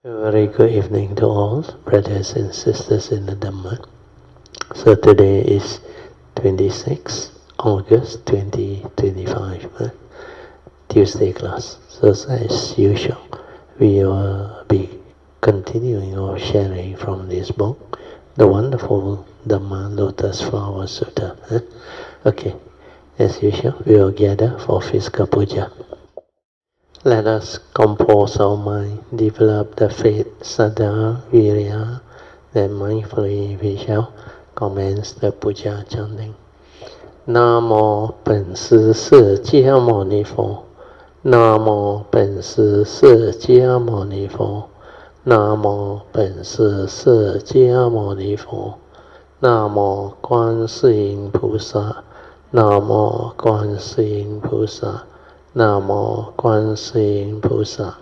A very good evening to all brothers and sisters in the Dhamma. So today is 26 August 2025, Tuesday class. So as usual, we will be continuing our sharing from this book, the wonderful Dhamma Lotus Flower Sutra. Okay, as usual, we will gather for physical puja. Let us compose our mind, develop the faith, saddha, virya, then mindfully we shall commence the puja chanting. Namo 本师释迦牟尼佛 Namo 本师释迦牟尼佛 Namo 本师释迦牟尼佛 Namo 观世音菩萨 Namo 观世音菩萨 Namo 观世音菩萨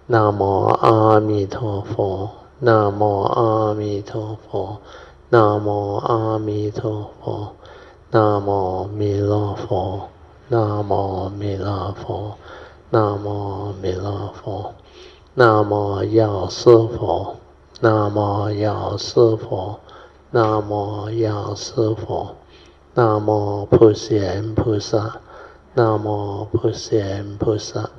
Namo 阿弥陀佛 Namo 阿弥陀佛 Namo 阿弥陀佛 Namo 弥勒佛 Namo 弥勒佛 Namo 弥勒佛 Namo 药师佛 Namo 药师佛 Namo 药师佛 Namo 普贤菩萨 Namo 普贤菩萨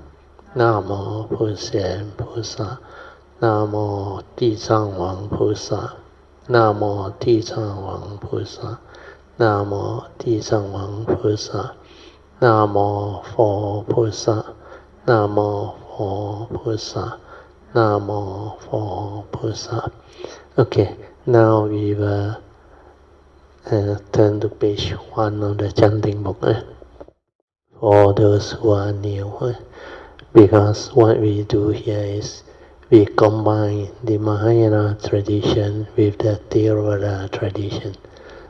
Namo 普贤菩萨 Namo 地藏王菩萨 Namo 地藏王菩萨 Namo 地藏王菩萨 Namo 佛菩萨 Namo 佛菩萨 Namo 佛菩萨 Okay, now we will turn to page 1 of the chanting book. For those who are new, because what we do here is we combine the Mahayana tradition with the Theravada tradition.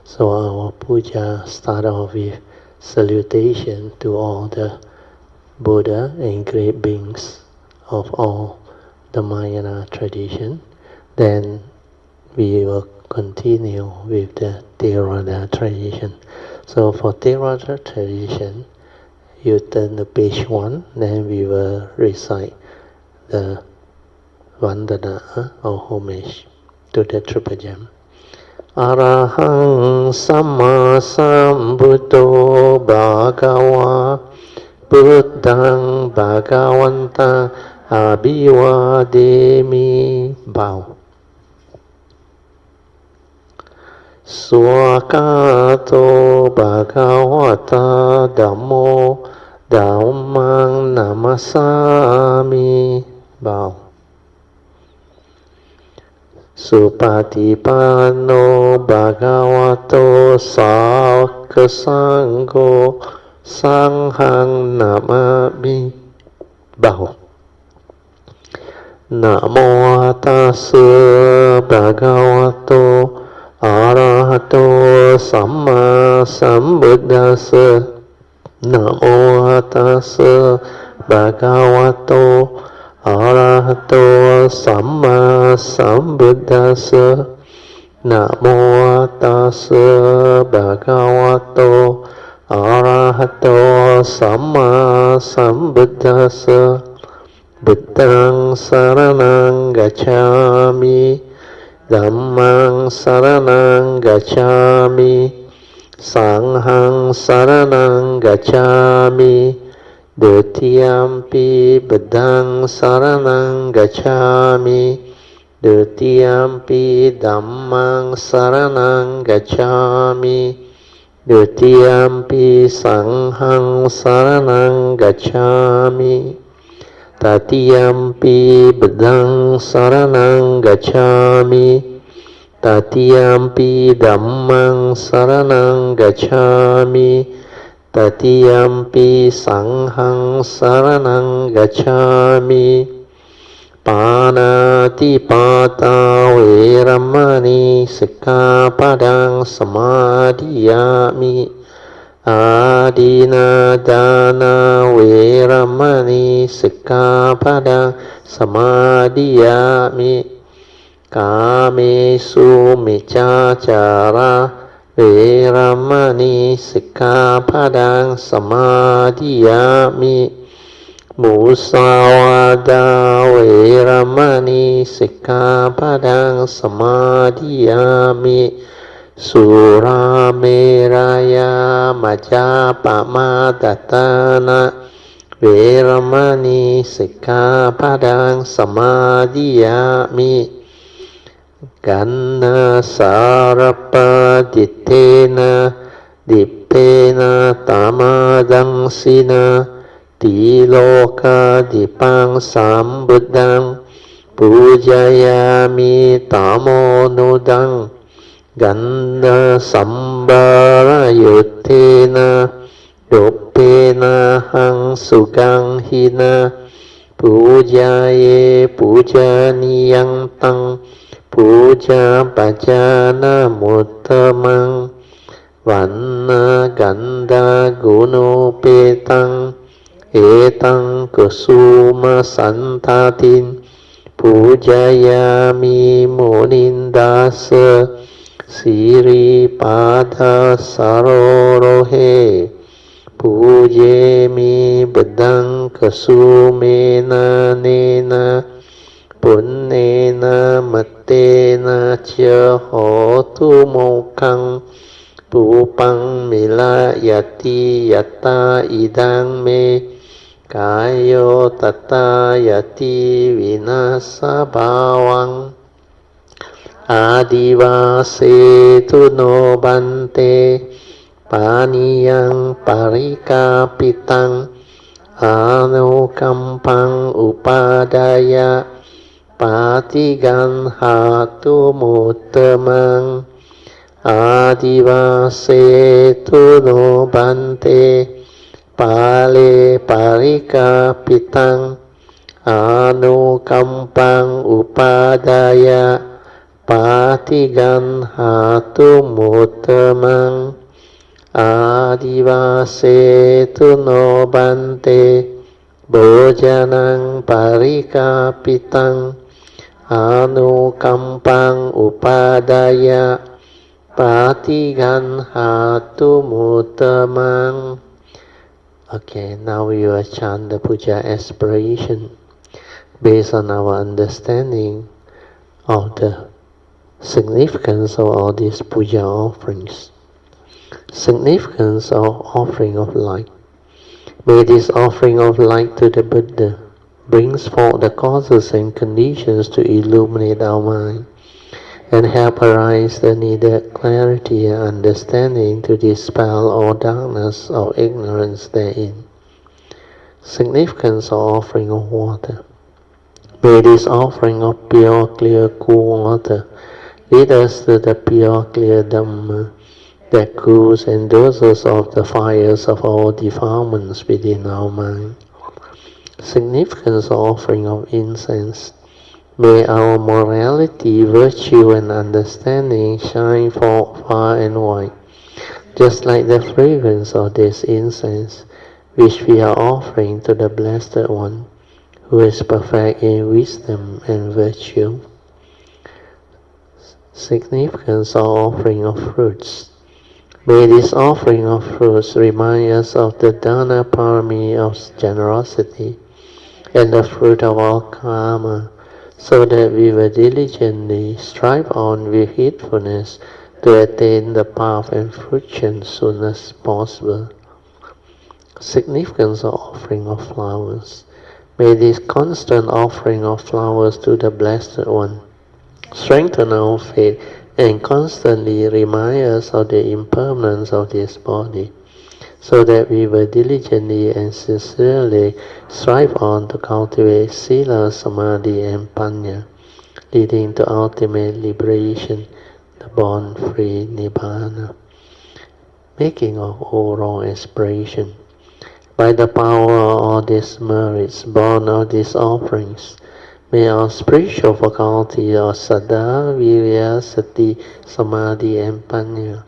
So our puja start off with salutation to all the Buddha and great beings of all the Mahayana tradition. Then we will continue with the Theravada tradition. So for Theravada tradition, you turn to page 1, then we will recite the Vandana or homage to the Triple Gem. Arahang Samma Sambuddho Bhagava Buddhang Bhagavantang Abhivademi. Bow. Swakato Bhagavata Dhammo Dhammang Namasami. Bow. Supatipanno Bhagavato Sāvaka Sangho Sanghang Namami. Bow. Namo Tassa Bhagavato Arahato Samma Sambuddhassa. Namo Tassa Bhagavato Arahato Samma Sambuddhassa. Namo Tassa Bhagavato Arahato Samma Sambuddhassa. Buddhang saranang gacchami Dhammang saranang gacchami Sanghang saranang gacchami Dutiyampi Buddhang saranang gacchami Dutiyampi Dhammang saranang gacchami Dutiyampi Sanghang saranang gacchami Tatiyampi Buddhang saranang gacchami Tatiyampi Dhammang saranang gacchami Tatiyampi Sanghang saranang gacchami. Panatipata Veramani Sikkhapadang Samadhiyami. Adinadana Veramani Sikkhapadang Samadhiyami. Kamesu Miccācara Veramani Sikkhapadang Samadhiyami. มุสาวาทาเวรมณีสิกขาปะทังสมาธิยามิสุราเมรยามัจจาปมาตตานะเวรมณีสิกขาปะทังสมาธิยามิกันนาสารปะดิเตนะดิเปนะตามาดังสินะติโลกาดิปังสัมบุตตังปูจายามิตามโมนุดังกันดาสัมบารยุตเทนะดุเปนะหังสุกังหินะปูจาเยปูจานิยังตังปูจาปัจจานะมุตตมังวันนะกันดากุโนเปตังเอตังกุสุมาสันทาตินปูจายามิโมนินดาสสิริปาทาสโรโรเฮปูเยมิบุดังกุสุเมนะเนนะปุณเนนะมัตเตนะเชโหตุโมกังปูปังมิลายติยัตตาอิดังเมกายโยตัตตายติวินาสภาวังอาดิวาเสตุโนบันเตปานิยังปาริกาปิตังอานุกัมปังอุปาดายะปาติกันหาตุมุตตมังอาดิวาเสตุโนบันเตปาเลปาริกาปิตังอานุกัมปังอุปาดายะปาติกันหาตุมุตตมังอาดิวาเสตุโนบันเตโบจานังปาริกาปิตังอานุกัมปังอุปาดายะปาติกันหาตุมุตตมังOkay, now we will chant the Puja Aspiration based on our understanding of the significance of all these Puja offerings. Significance of offering of light. May this offering of light to the Buddha brings forth the causes and conditions to illuminate our mind and help arise the needed clarity and understanding to dispel all darkness of ignorance therein. Significance of offering of water. May this offering of pure, clear, cool water lead us to the pure, clear Dhamma that cools and doses off the fires of all defilements within our mind. Significance of offering of incense. May our morality, virtue and understanding shine forth far and wide, just like the fragrance of this incense, which we are offering to the Blessed One, who is perfect in wisdom and virtue. Significance of offering of fruits. May this offering of fruits remind us of the Dana Parami of generosity and the fruit of all karma, so that we will diligently strive on with heedfulness to attain the path and fruition soon as possible. Significance of offering of flowers. May this constant offering of flowers to the Blessed One strengthen our faith and constantly remind us of the impermanence of this body, so that we will diligently and sincerely strive on to cultivate Sila, Samadhi and Panya, leading to ultimate liberation, the born-free Nibbana. Making of overall aspiration. By the power of all these merits born of these offerings, may our spiritual faculty of Saddha, Virya, Sati, Samadhi and Panya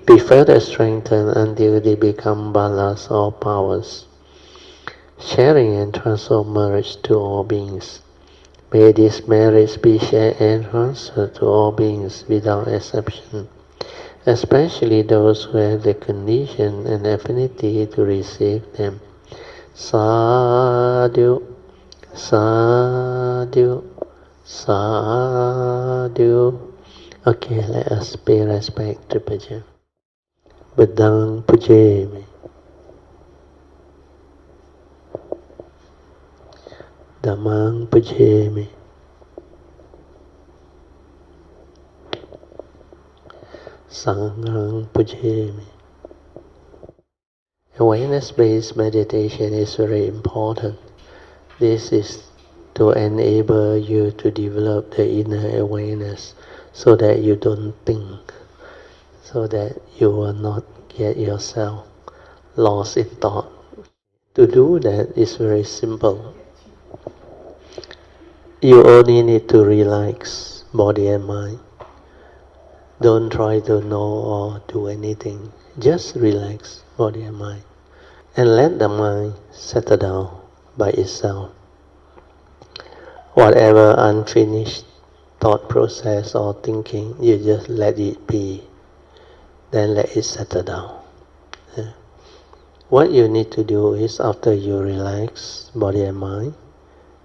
be further strengthened until they become balas or powers. Sharing and transfer of merits to all beings. May these merits be shared and transferred to all beings without exception, especially those who have the condition and affinity to receive them, Sadhu, sadhu, sadhu. Okay, let us pay respect to Puja. Buddhang Pujami. Dhammang Pujami. Sanghang Pujami. Awareness-based meditation is very important. This is to enable you to develop the inner awareness so that you don't think, so that you will not get yourself lost in thought. To do that is very simple. You only need to relax body and mind. Don't try to know or do anything. Just relax body and mind. And let the mind settle down by itself. Whatever unfinished thought process or thinking, you just let it be. Then let it settle down. What you need to do is, after you relax body and mind,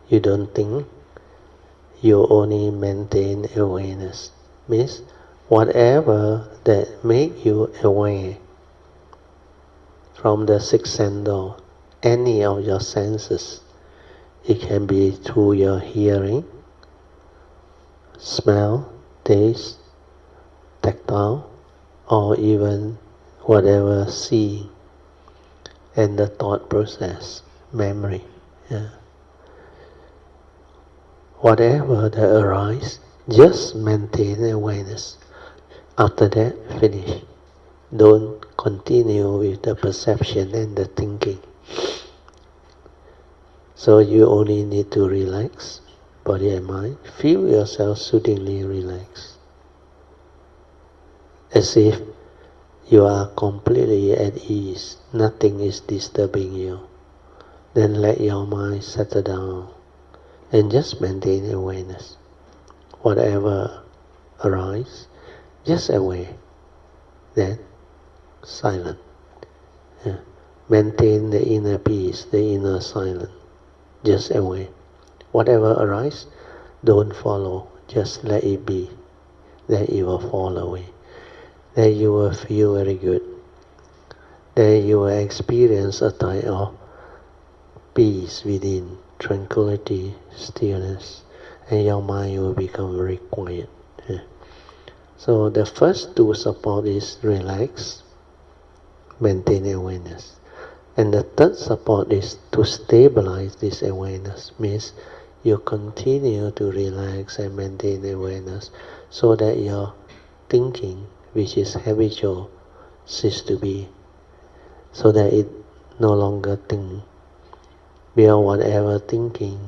you don't think, you only maintain awareness. Means whatever that make you aware from the sixth sense door, any of your senses, it can be through your hearing, smell, taste, tactile, or even whatever seeing, and the thought process, memory. Whatever that arises, just maintain awareness. After that, finish. Don't continue with the perception and the thinking. So you only need to relax body and mind. Feel yourself soothingly relaxed, as if you are completely at ease. Nothing is disturbing you. Then let your mind settle down and just maintain awareness. Whatever arises, just aware. Then silent. Maintain the inner peace, the inner silence. Just aware. Whatever arises, don't follow. Just let it be. Then it will fall away. Then you will feel very good. Then you will experience a type of peace within, tranquility, stillness, and your mind will become very quiet. So the first two support is relax, maintain awareness. And the third support is to stabilize this awareness. Means you continue to relax and maintain awareness so that your thinking, which is habitual, cease to be. So that it no longer think. Beyond whatever thinking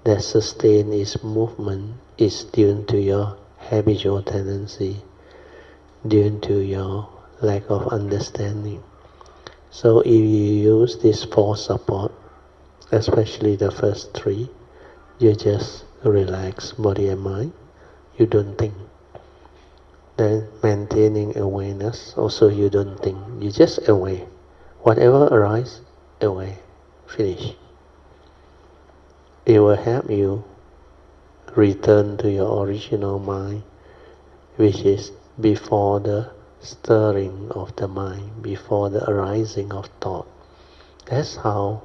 that sustains its movement is due to your habitual tendency, due to your lack of understanding. So if you use these four support, especially the first three, you just relax body and mind, you don't think. Then maintaining awareness, also you don't think, you just aware. Whatever arises, aware, finish. It will help you return to your original mind, which is before the stirring of the mind, before the arising of thought. That's how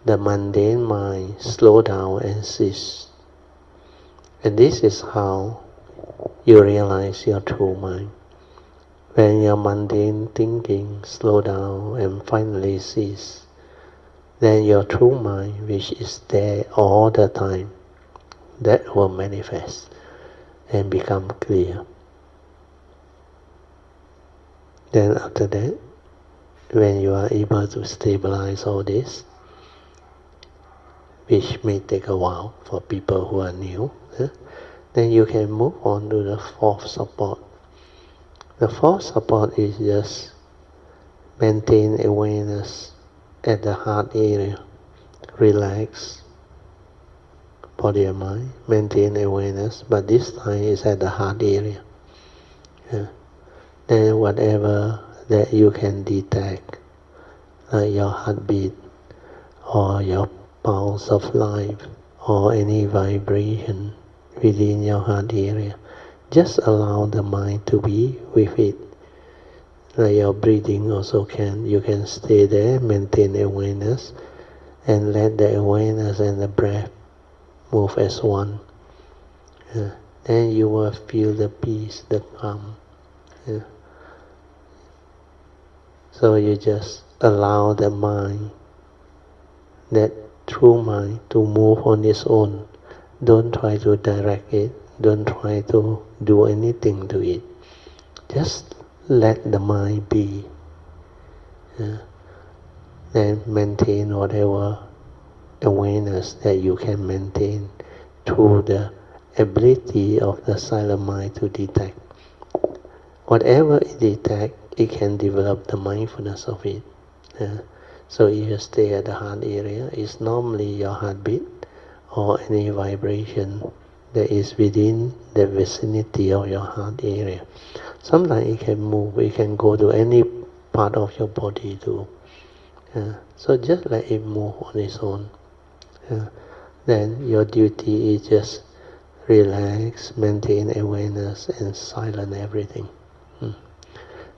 the mundane mind slow down and cease. And this is how you realize your true mind. When your mundane thinking slow down and finally cease, then your true mind, which is there all the time, that will manifest and become clear. Then after that, when you are able to stabilize all this, which may take a while for people who are new, then you can move on to the fourth support. The fourth support is just maintain awareness at the heart area. Relax body and mind, maintain awareness, but this time is at the heart area. Then whatever that you can detect, like your heartbeat, or your pulse of life, or any vibration within your heart area. Just allow the mind to be with it. Like your breathing also you can stay there, maintain awareness, and let the awareness and the breath move as one. Then you will feel the peace, the calm. So you just allow the mind, that true mind, to move on its own. Don't try to direct it. Don't try to do anything to it. Just let the mind be. Then maintain whatever awareness that you can maintain through the ability of the silent mind to detect. Whatever it detects, it can develop the mindfulness of it. So if you stay at the heart area, it's normally your heartbeat or any vibration that is within the vicinity of your heart area. Sometimes it can move, it can go to any part of your body too. So just let it move on its own. Then your duty is just relax, maintain awareness, and silence everything.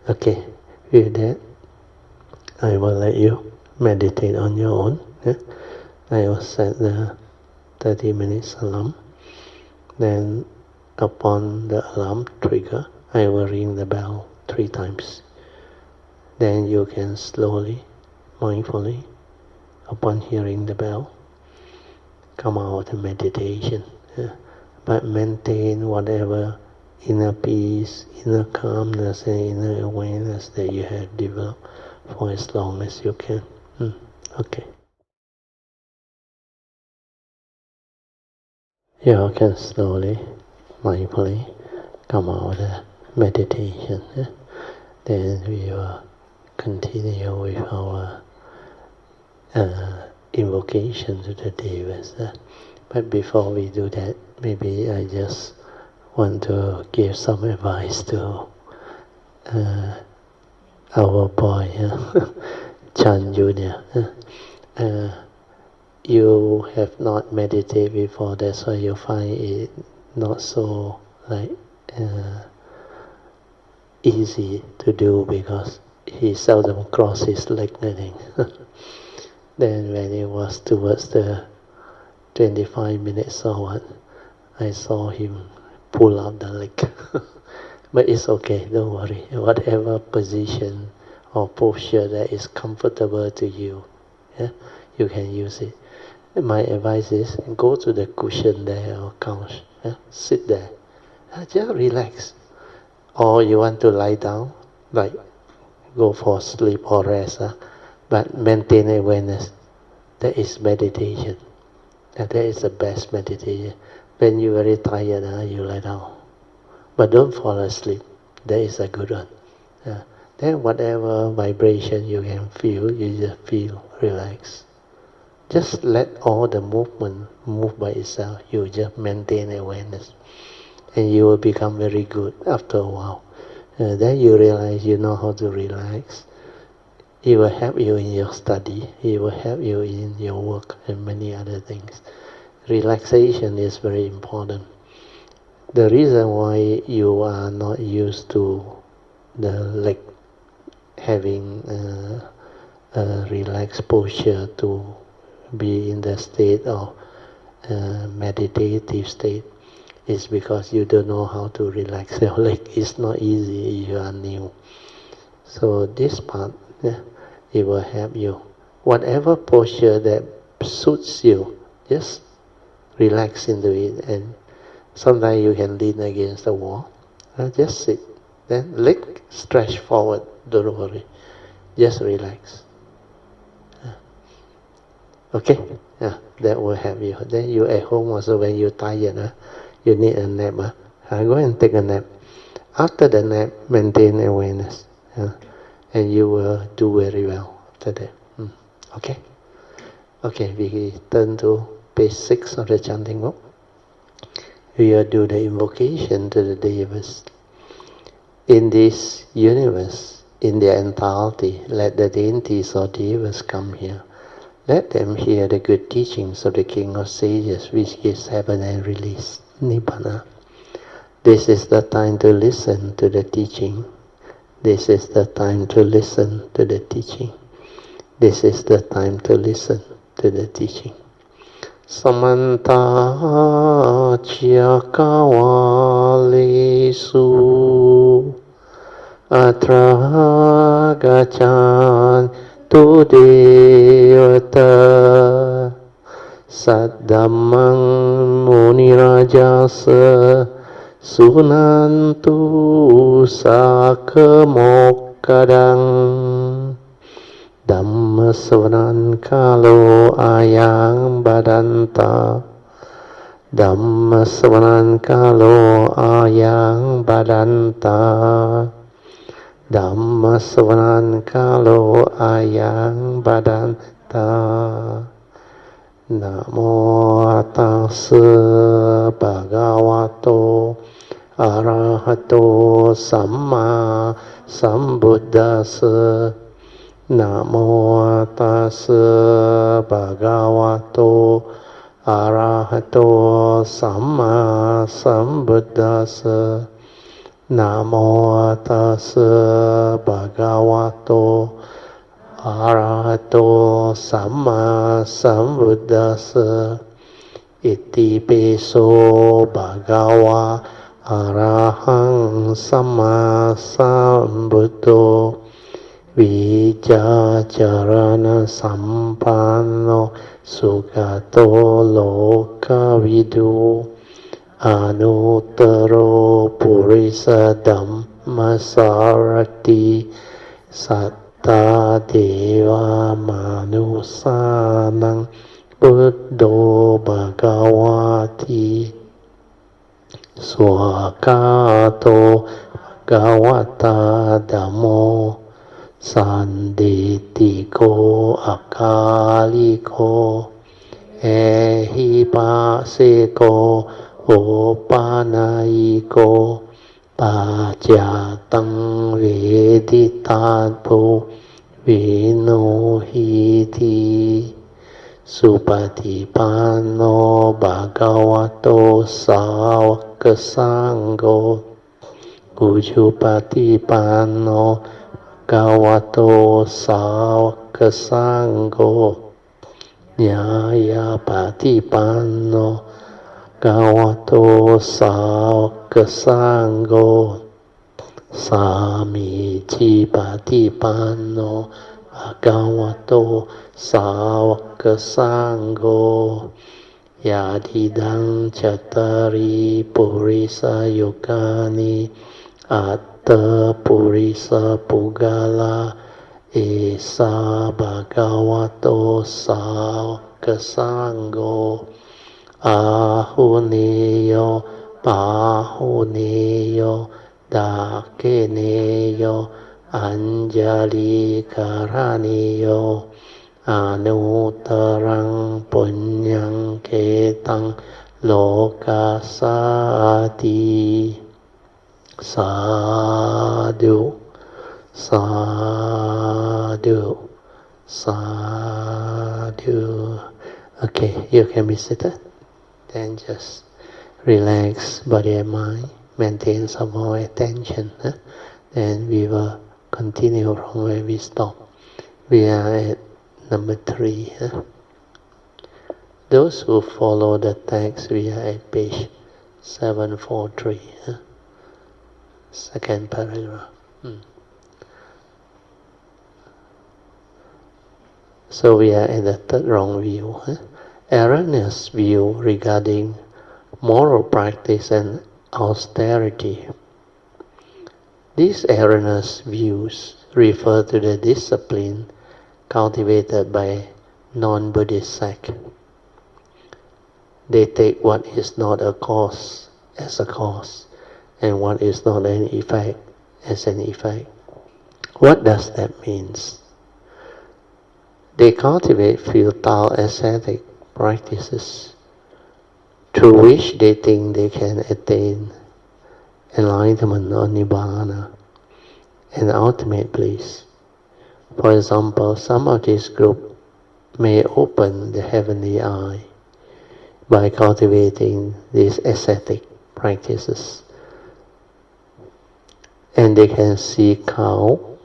Okay, with that, I will let you meditate on your own. I will set the 30 minutes alarm. Then upon the alarm trigger, I will ring the bell 3 times. Then you can slowly, mindfully, upon hearing the bell, come out of meditation. But maintain whatever inner peace, inner calmness, and inner awareness that you have developed for as long as you can. Okay. You can slowly, mindfully come out of meditation. Then we will continue with our invocation to the Devas. But before we do that, maybe I just want to give some advice to our boy, Chan Jr. You have not meditated before, that's why you find it not so easy to do, because he seldom crosses his leg, I think. Then when it was towards the 25 minutes or what, I saw him pull out the leg. But it's okay, don't worry. Whatever position or posture that is comfortable to you, you can use it. My advice is, go to the cushion there or couch, sit there, just relax. Or you want to lie down, like go for sleep or rest, but maintain awareness. That is meditation. That is the best meditation. When you're very tired, you lie down. But don't fall asleep. That is a good one. Then whatever vibration you can feel, you just feel relaxed. Just let all the movement move by itself. You just maintain awareness. And you will become very good after a while. Then you realize you know how to relax. It will help you in your study. It will help you in your work and many other things. Relaxation is very important. The reason why you are not used to the leg having a relaxed posture to be in the state of meditative state is because you don't know how to relax your leg. It's not easy if you are new. So this part, it will help you. Whatever posture that suits you, just relax into it. And sometimes you can lean against the wall. Just sit. Then leg stretch forward. Don't worry. Just relax. Okay? That will help you. Then you at home also, when you're tired, you need a nap. Go and take a nap. After the nap, maintain awareness. And you will do very well after that. Okay? Okay, we turn to page 6 of the chanting book. We will do the invocation to the Devas. In this universe, in their entirety. Let the deities or devas come here. Let them hear the good teachings of the King of Sages, which gives heaven and release, Nibbana. This is the time to listen to the teaching. This is the time to listen to the teaching. This is the time to listen to the teaching. Samanta Chakavalesu Atra Gachan Tu Devata Saddhammang Munirajasa Sunantu Sakamokadang Dhamma Savanan Kalo Ayang Badanta Dhamma Savanan Kalo Ayang Badanta Dhamma Savanan Kalo Ayang Badanta Namo Tassa Bhagavato Arahato Samma Sambuddhassa Namo Tassa Bhagavato Arahato Samma Sambuddhassa Namo Tassa Bhagavato Arahato Samma Sambuddhassa Iti Peso Bhagava Arahang Samma Sambuddho Vijacharana Sampanno Sugato Lokavidu Anuttaro Purisa Dhamma Sarati Satta Deva Manusanang Buddho Bhagavati Swakato Bhagavata Dhammo Sanditiko Akaliko Ehipaseko Opanayiko Pajatang Veditato Vinohiti Supatipanno Bhagavato Sāvaka Sangho Ujupatipanno Bhagavato Sāvaka Sangho Nyaya Patipanno Bhagavato Sāvaka Sangho Samici Patipanno Bhagavato Sāvaka Sangho Yadidang Cattari Purisa Yukani Atta Purisa Pugala Esa Bhagavato Sāvaka Sangho Ahuneyo Pahuneyo Dakeneyo Anjali Karaneyo Anuttarang Punyang Ketang Lokasati Sadhu Sadhu Sadhu. Okay, you can be seated. Then just relax body and mind, maintain some more attention. Then we will continue from where we stop. We are at number 3. Those who follow the text, we are at page 743. Second paragraph. So we are in the third wrong view. Erroneous view regarding moral practice and austerity. These erroneous views refer to the discipline cultivated by non-Buddhist sect. They take what is not a cause as a cause, and what is not an effect as an effect. What does that mean? They cultivate futile ascetic practices through which they think they can attain enlightenment or nibbana, and ultimate bliss. For example, some of this group may open the heavenly eye by cultivating these ascetic practices. And they can see cow,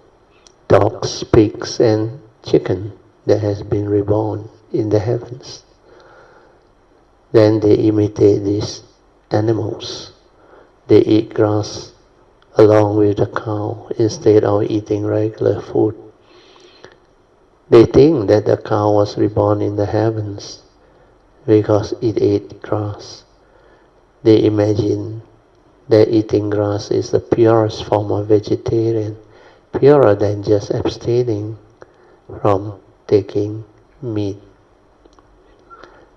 dogs, pigs, and chicken that has been reborn in the heavens. Then they imitate these animals. They eat grass along with the cow instead of eating regular food. They think that the cow was reborn in the heavens because it ate grass. They imagine that eating grass is the purest form of vegetarian, purer than just abstaining from taking meat.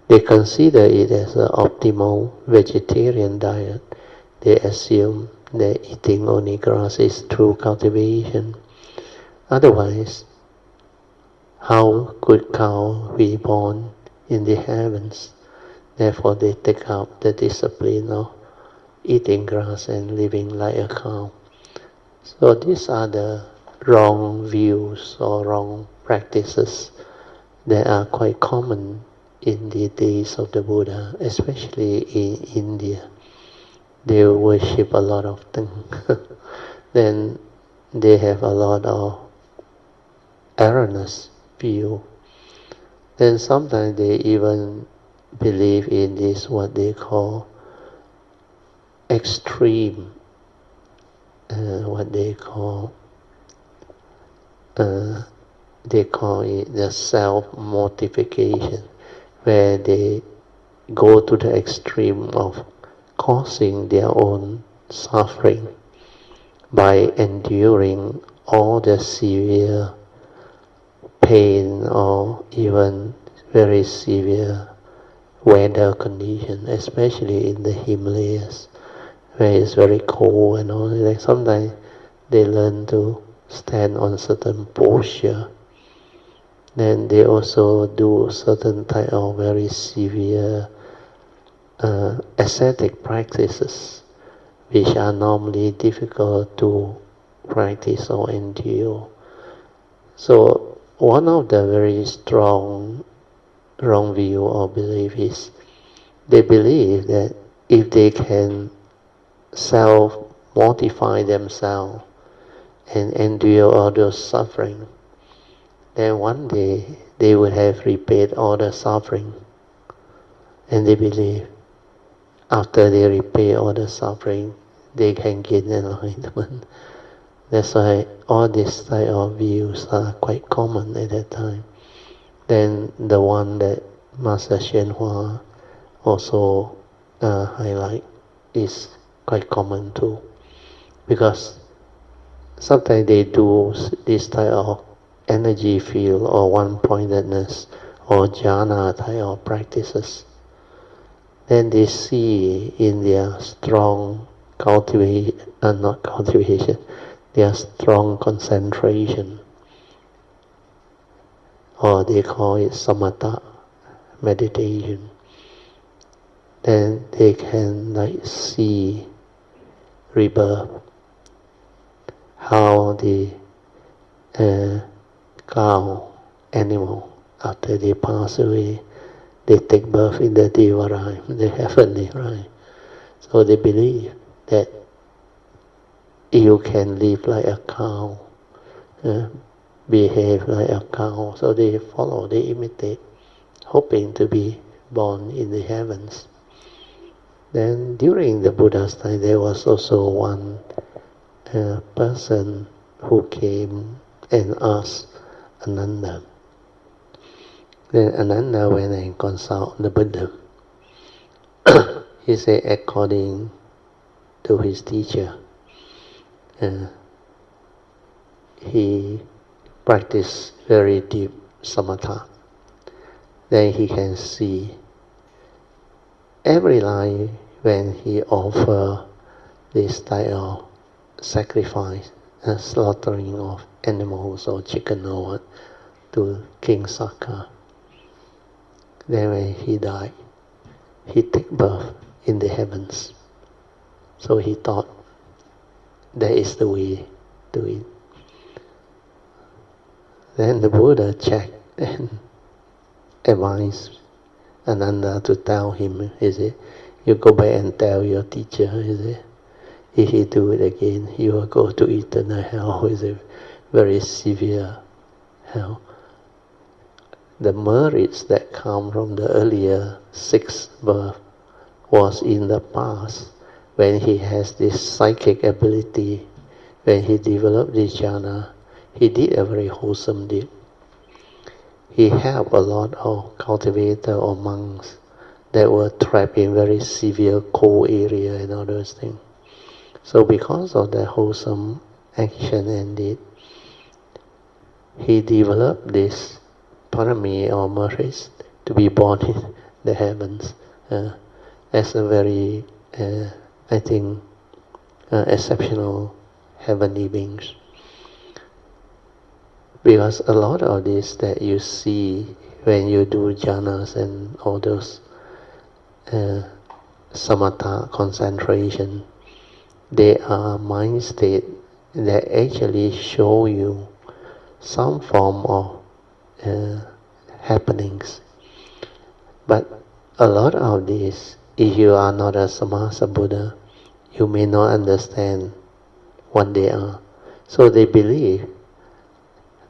They consider it as an optimal vegetarian diet. They assume that eating only grass is true cultivation. Otherwise, how could cow be born in the heavens? Therefore, they take up the discipline of eating grass and living like a cow. So these are the wrong views or wrong practices that are quite common in the days of the Buddha, especially in India. They worship a lot of things. Then they have a lot of erroneous view. Then sometimes they even believe in this, what they call extreme, they call it the self-mortification, where they go to the extreme of causing their own suffering by enduring all the severe pain or even very severe weather condition, especially in the Himalayas, where it's very cold and all. Like sometimes they learn to stand on certain posture. Then they also do certain type of very severe ascetic practices, which are normally difficult to practice or endure. So one of the very strong wrong view or belief is they believe that if they can self-mortify themselves and endure all those suffering, then one day they will have repaid all the suffering. And they believe after they repay all the suffering, they can gain enlightenment. That's why all these type of views are quite common at that time. Then the one that Master Hsuan also highlight is quite common too. Because sometimes they do this type of energy field or one-pointedness or jhana type of practices. Then they see in their strong their strong concentration, or they call it samatha meditation. Then they can see rebirth, how the cow animal, after they pass away, they take birth in the Deva realm, the heavenly realm. So they believe that you can live like a cow, behave like a cow. So they follow, they imitate, hoping to be born in the heavens. Then during the Buddha's time, there was also one person who came and asked Ananda. Then Ananda went and consulted the Buddha. He said, according to his teacher, he practiced very deep samatha. Then he can see every life when he offer this type of sacrifice, slaughtering of animals or chicken or what, to King Saka. Then when he died, he took birth in the heavens. So he thought that is the way to it. Then the Buddha checked and advised Ananda to tell him, you go back and tell your teacher, if he do it again, you will go to eternal hell, very severe hell. The merits that come from the earlier 6th birth was in the past, when he has this psychic ability, when he developed this jhana, he did a very wholesome deed. He helped a lot of cultivators or monks that were trapped in very severe cold area and all those things. So because of that wholesome action and deed, he developed this parami or merits to be born in the heavens as a very, exceptional heavenly beings. Because a lot of this that you see when you do jhanas and all those samatha concentration, they are mind state that actually show you some form of happenings. But a lot of this, if you are not a Samasa Buddha, you may not understand what they are. So they believe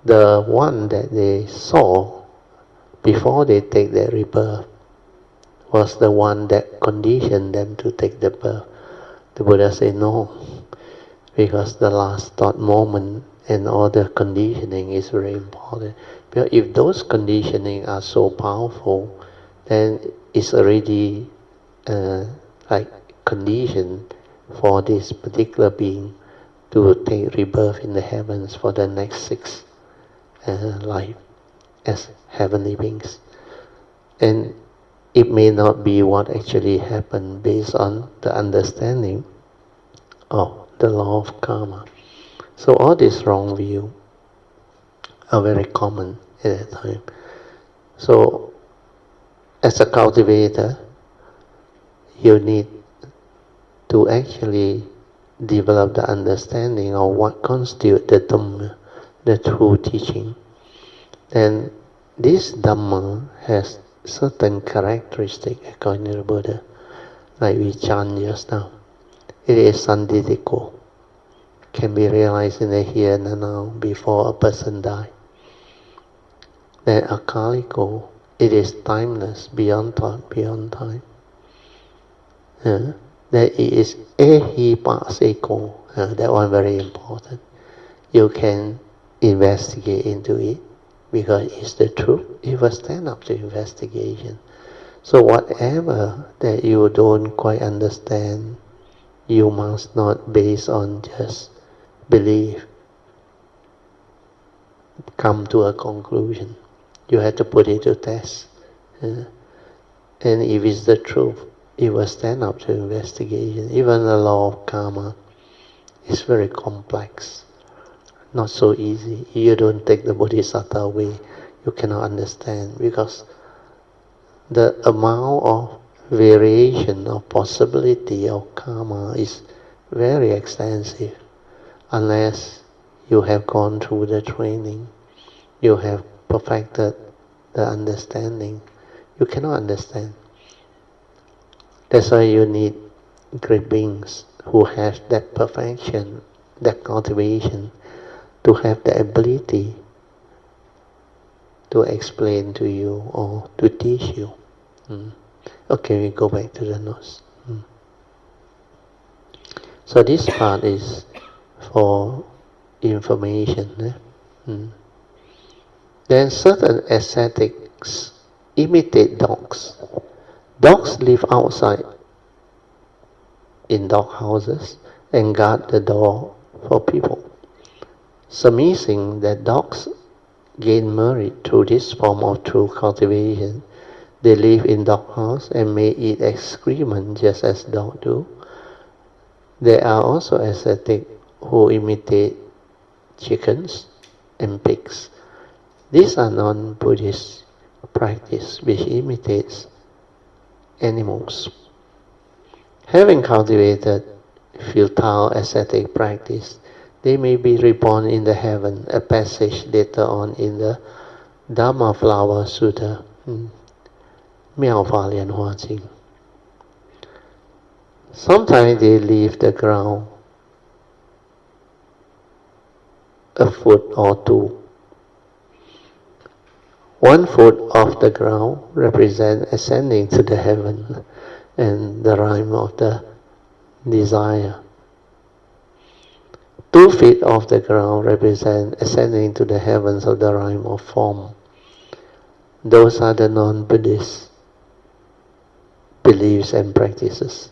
the one that they saw before they take their rebirth was the one that conditioned them to take the birth. The Buddha said no, because the last thought moment and all the conditioning is very important. Because if those conditioning are so powerful, then it's already conditioned for this particular being to take rebirth in the heavens for the next 6 life as heavenly beings. And it may not be what actually happened based on the understanding of the law of karma. So all these wrong views are very common at that time. So as a cultivator, you need to actually develop the understanding of what constitutes the Dhamma, the true teaching. Then this Dhamma has certain characteristics according to the Buddha, like we chant just now. It is sanditiko, can be realized in the here and now before a person dies. Then akaliko, it is timeless, beyond thought, beyond time. That it is ehipaseko, that one very important. You can investigate into it because it's the truth. It will stand up to investigation. So whatever that you don't quite understand, you must not base on just belief, come to a conclusion. You have to put it to test. And if it's the truth, it will stand up to investigation. Even the law of karma is very complex, not so easy. You don't take the bodhisattva away, you cannot understand, because the amount of variation of possibility of karma is very extensive. Unless you have gone through the training, you have perfected the understanding, you cannot understand. That's why you need great beings who have that perfection, that cultivation, to have the ability to explain to you or to teach you. Okay, we go back to the notes. So this part is for information. Then certain ascetics imitate dogs. Dogs live outside in dog houses and guard the door for people. Surmising that dogs gain merit through this form of true cultivation, they live in dog house and may eat excrement just as dogs do. There are also ascetics who imitate chickens and pigs. These are non-Buddhist practice which imitates animals. Having cultivated futile ascetic practice, They may be reborn in the heaven. A passage later on in the Dhamma Sutra, 妙法蓮華經. Sometimes they leave the ground a foot or two. 1 foot off the ground represents ascending to the heaven and the realm of the desire. 2 feet off the ground represent ascending to the heavens of the realm of form. Those are the non-Buddhist beliefs and practices.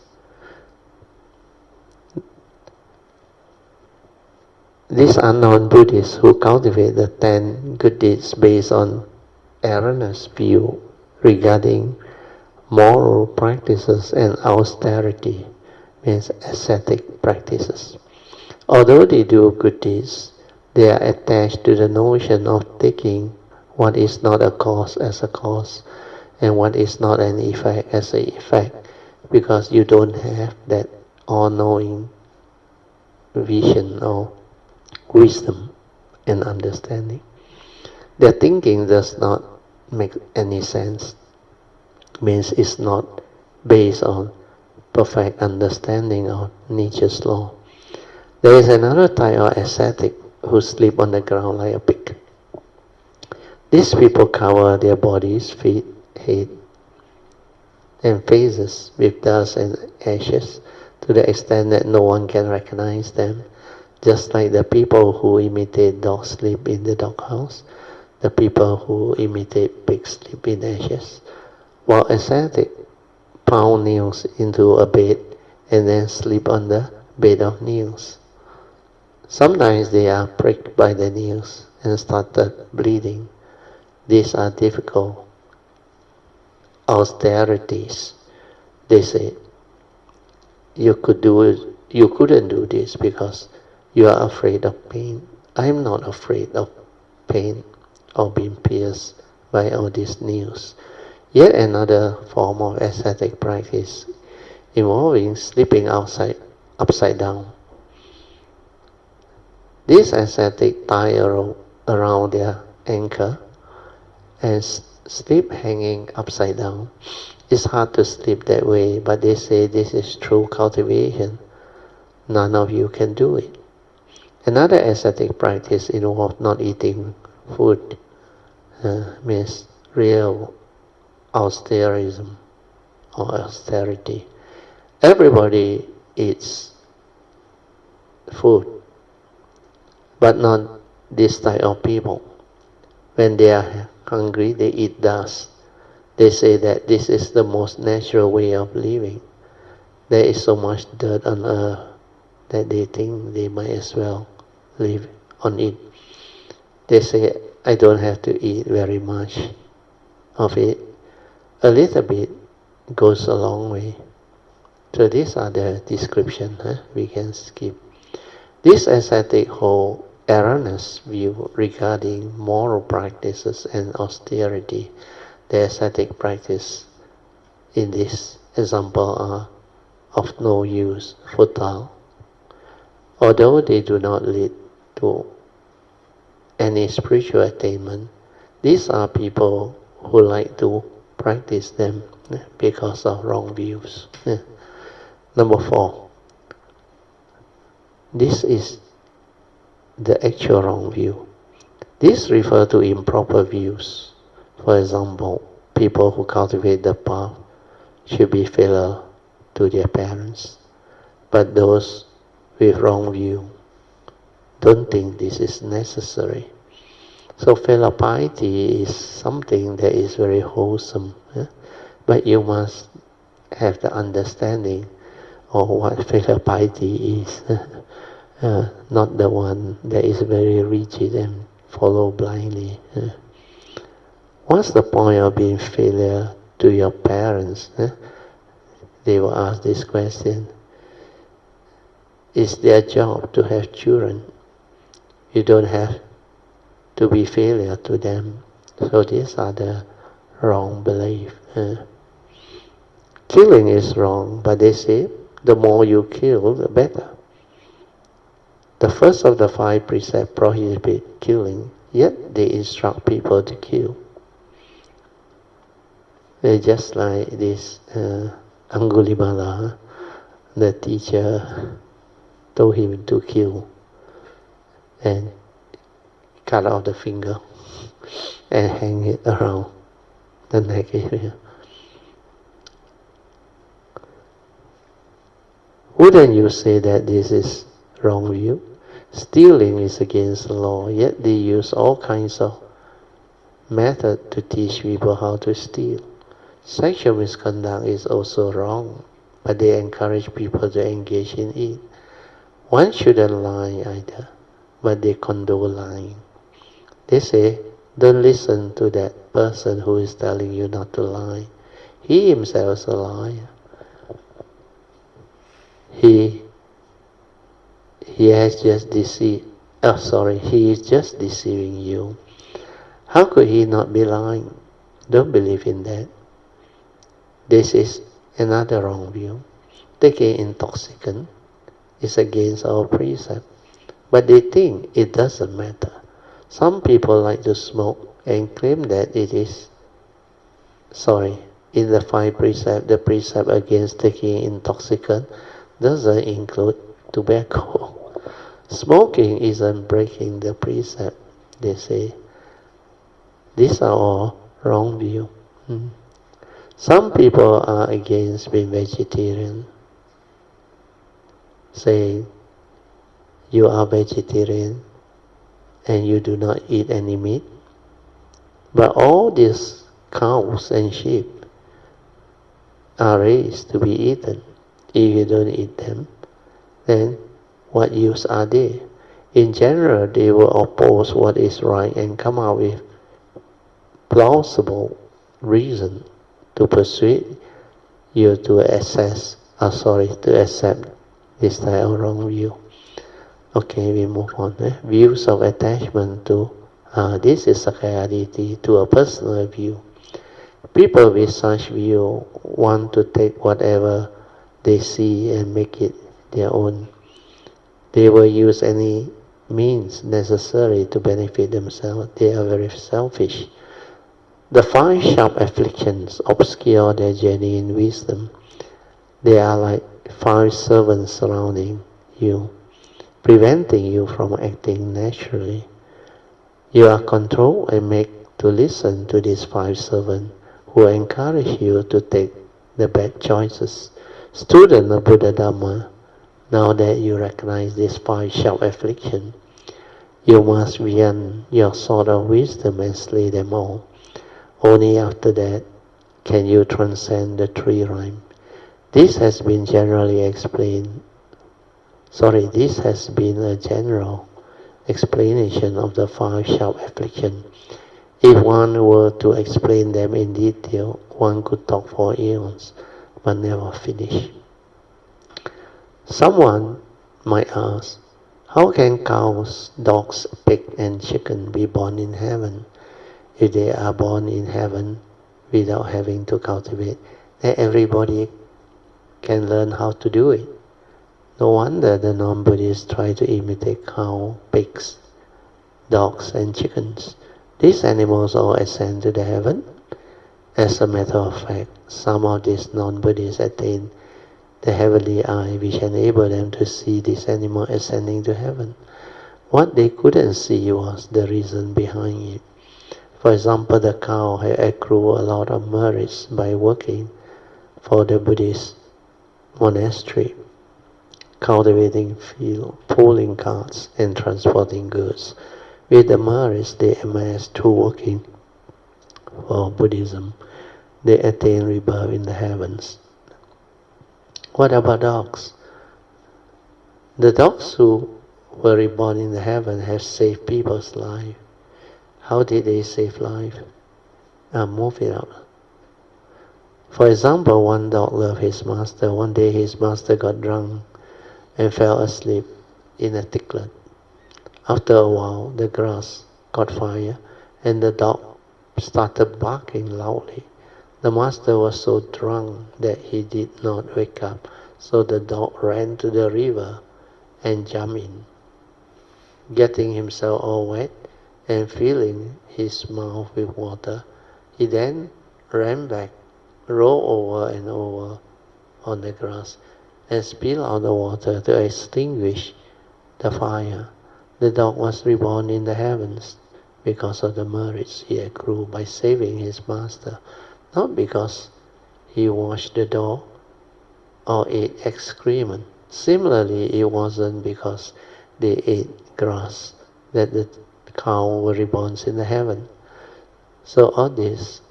These are non-Buddhists who cultivate the 10 good deeds based on erroneous view regarding moral practices and austerity, means ascetic practices. Although they do good deeds, they are attached to the notion of taking what is not a cause as a cause and what is not an effect as an effect, because you don't have that all-knowing vision or wisdom and understanding. Their thinking does not make any sense, means it's not based on perfect understanding of nature's law. There is another type of ascetic who sleep on the ground like a pig. These people cover their bodies, feet, head, and faces with dust and ashes to the extent that no one can recognize them, just like the people who imitate dogs sleep in the doghouse, the people who imitate pigs sleep in ashes, while ascetic pound nails into a bed and then sleep on the bed of nails. Sometimes they are pricked by the nails and started bleeding. These are difficult austerities. They say, you couldn't do this because you are afraid of pain. I am not afraid of pain or being pierced by all these nails. Yet another form of ascetic practice involving sleeping upside down. These ascetic tie a rope around their ankle and sleep hanging upside down. It's hard to sleep that way, but they say this is true cultivation. None of you can do it. Another ascetic practice involves not eating food, means real austerism or austerity. Everybody eats food, but not this type of people. When they are hungry, they eat dust. They say that this is the most natural way of living. There is so much dirt on earth that they think they might as well live on it. They say, I don't have to eat very much of it. A little bit goes a long way. So these are the description, we can skip. This ascetic hold erroneous view regarding moral practices and austerity. The ascetic practice in this example are of no use, futile. Although they do not lead to any spiritual attainment, these are people who like to practice them because of wrong views. Number 4. This is the actual wrong view. This refers to improper views. For example, people who cultivate the path should be filial to their parents, but those with wrong view don't think this is necessary. So filial piety is something that is very wholesome, but you must have the understanding of what filial piety is, not the one that is very rigid and follow blindly. What's the point of being filial to your parents? They will ask this question. It's their job to have children. You don't have to be filial to them. So these are the wrong belief. Killing is wrong, but they say the more you kill, the better. The first of the 5 precepts prohibit killing, yet they instruct people to kill. They're just like this Angulimala, the teacher told him to kill and cut off the finger and hang it around the neck area. Wouldn't you say that this is wrong view? Stealing is against the law, yet they use all kinds of methods to teach people how to steal. Sexual misconduct is also wrong, but they encourage people to engage in it. One shouldn't lie either, but they condone lying. They say, don't listen to that person who is telling you not to lie. He himself is a liar. He is just deceiving you. How could he not be lying? Don't believe in that. This is another wrong view. Taking intoxicant is against our precept, but they think it doesn't matter. Some people like to smoke and claim that it is, in the 5 precepts, the precept against taking intoxicant doesn't include tobacco. Smoking isn't breaking the precept, they say. These are all wrong view. Some people are against being vegetarian, saying you are vegetarian and you do not eat any meat. But all these cows and sheep are raised to be eaten. If you don't eat them, then what use are they? In general, they will oppose what is right and come out with plausible reason to persuade you to accept this type of wrong view. Okay, we move on. Views of attachment to this is security to a personal view. People with such view want to take whatever they see and make it their own. They will use any means necessary to benefit themselves. They are very selfish. The 5 sharp afflictions obscure their genuine wisdom. They are like 5 servants surrounding you, preventing you from acting naturally. You are controlled and made to listen to these 5 servants who encourage you to take the bad choices. Student of Buddha Dhamma, now that you recognize these 5 sharp afflictions, you must beyond your sword of wisdom and slay them all. Only after that can you transcend the 3 rhymes. This has been a general explanation of the 5 sharp afflictions. If one were to explain them in detail, one could talk for eons, but never finish. Someone might ask, how can cows, dogs, pigs, and chickens be born in heaven? If they are born in heaven without having to cultivate, then everybody can learn how to do it. No wonder the non-Buddhists try to imitate cows, pigs, dogs, and chickens. These animals all ascend to the heaven. As a matter of fact, some of these non-Buddhists attain the heavenly eye, which enable them to see this animal ascending to heaven. What they couldn't see was the reason behind it. For example, the cow had accrued a lot of merits by working for the Buddhist monastery, cultivating field, pulling carts, and transporting goods. With the merits they amassed through working for Buddhism, they attain rebirth in the heavens. What about dogs? The dogs who were reborn in the heaven have saved people's life. How did they save life? Move it up. For example, one dog loved his master. One day his master got drunk and fell asleep in a thicket. After a while, the grass caught fire and the dog started barking loudly. The master was so drunk that he did not wake up, so the dog ran to the river and jumped in. getting himself all wet and filling his mouth with water. He then ran back, rolled over and over on the grass, and spilled out the water to extinguish the fire. The dog was reborn in the heavens because of the merits he accrued by saving his master, not because he washed the dog or ate excrement. Similarly, it wasn't because they ate grass that the cow were reborn in the heaven. So all this,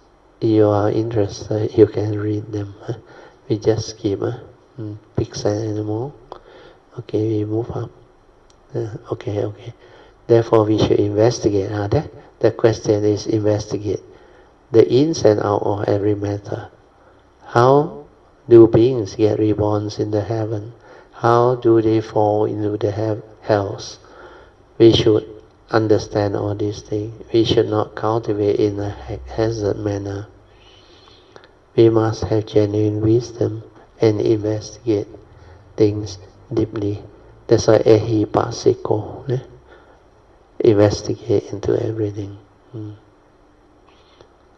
if you are interested, you can read them. We just skip pigs and animal. Okay, we move up. Okay. Therefore, we should investigate. The question is investigate the ins and outs of every matter. How do beings get reborn in the heaven? How do they fall into the hells? We should understand all these things. We should not cultivate in a haphazard manner. We must have genuine wisdom and investigate things deeply. That's why ehipasiko, investigate into everything.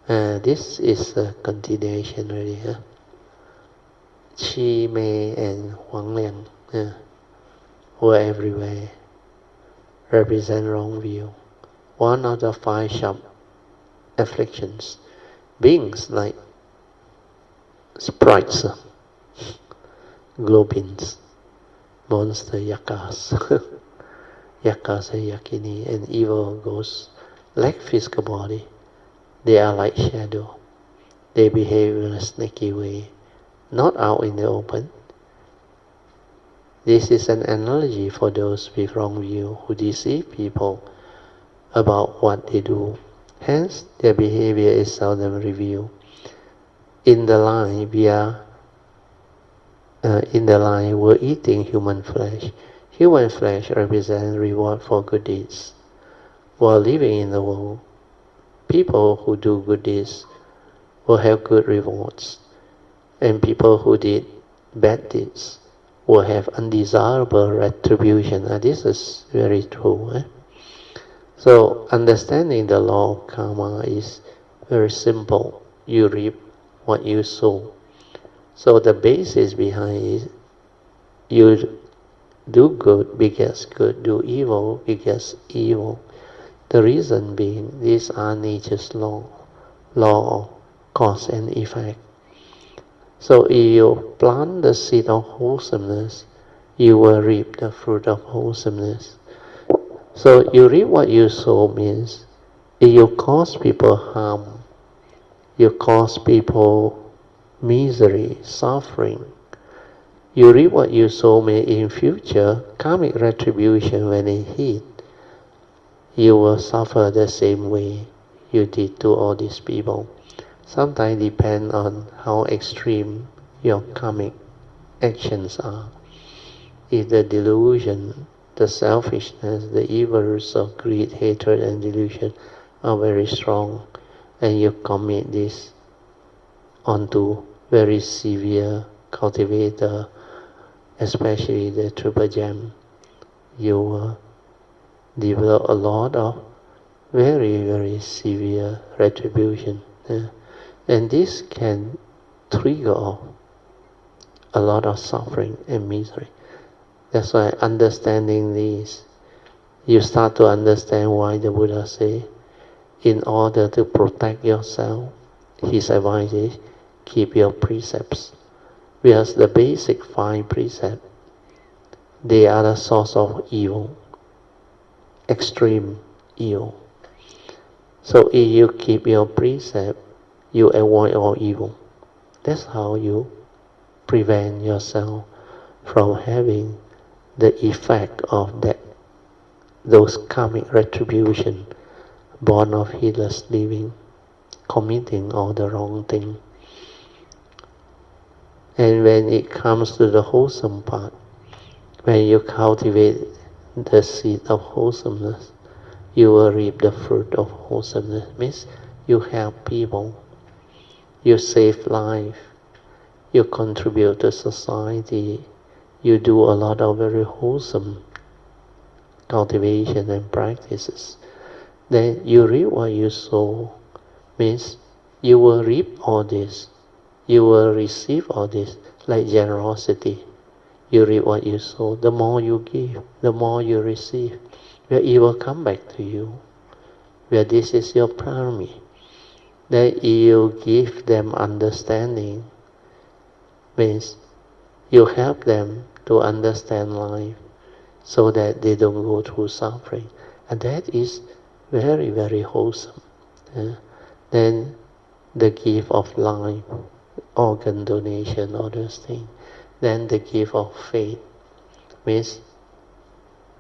This is a continuation already. Chi Mei and Huang Liang were everywhere, represent wrong view. One of the 5 sharp afflictions. Beings like sprites, globins, monster yakas, yakas and yakini, and evil ghosts lack physical body. They are like shadow. They behave in a snaky way, not out in the open. This is an analogy for those with wrong view who deceive people about what they do. Hence, their behavior is seldom revealed. In the line, we're eating human flesh. Human flesh represents reward for good deeds. While living in the world, people who do good deeds will have good rewards, and people who did bad deeds will have undesirable retribution. This is very true. So understanding the law of karma is very simple. You reap what you sow. So the basis behind it, you do good begets good, do evil begets evil. The reason being, these are nature's law of cause and effect. So if you plant the seed of wholesomeness, you will reap the fruit of wholesomeness. So you reap what you sow means, if you cause people harm, you cause people misery, suffering, you reap what you sow means in future, karmic retribution when it hit, you will suffer the same way you did to all these people. Sometimes depend on how extreme your karmic actions are. If the delusion, the selfishness, the evils of greed, hatred and delusion are very strong, and you commit this onto very severe cultivator, especially the triple gem, you will develop a lot of very, very severe retribution. And this can trigger off a lot of suffering and misery. That's why understanding this, you start to understand why the Buddha say, in order to protect yourself, his advice is, keep your precepts. Because the basic 5 precepts, they are the source of evil, extreme evil. So if you keep your precept, you avoid all evil. That's how you prevent yourself from having the effect of those karmic retribution born of heedless living, committing all the wrong thing. And when it comes to the wholesome part, when you cultivate the seed of wholesomeness, you will reap the fruit of wholesomeness. Means you help people, you save life, you contribute to society, you do a lot of very wholesome cultivation and practices, then you reap what you sow. Means you will reap all this. You will receive all this, like generosity. You reap what you sow. The more you give, the more you receive. Where it will come back to you. Where this is your parami. That you give them understanding. Means you help them to understand life so that they don't go through suffering. And that is very, very wholesome. Then the gift of life, organ donation, all those things. Then the gift of faith means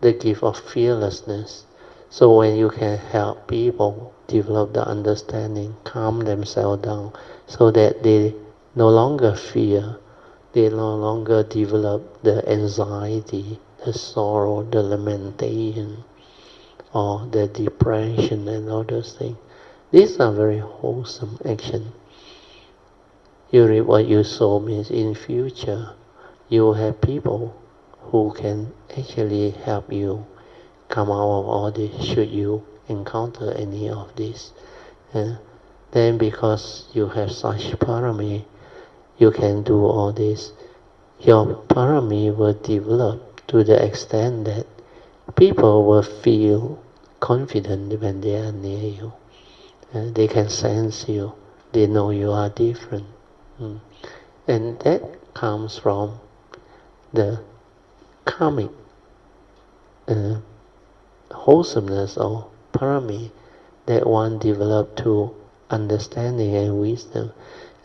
the gift of fearlessness. So when you can help people develop the understanding, calm themselves down, so that they no longer fear, they no longer develop the anxiety, the sorrow, the lamentation, or the depression and all those things. These are very wholesome action. You reap what you sow means in future you will have people who can actually help you come out of all this should you encounter any of this. Then because you have such parami, you can do all this. Your parami will develop to the extent that people will feel confident when they are near you. They can sense you. They know you are different. And that comes from the karmic wholesomeness or parami that one developed to understanding and wisdom.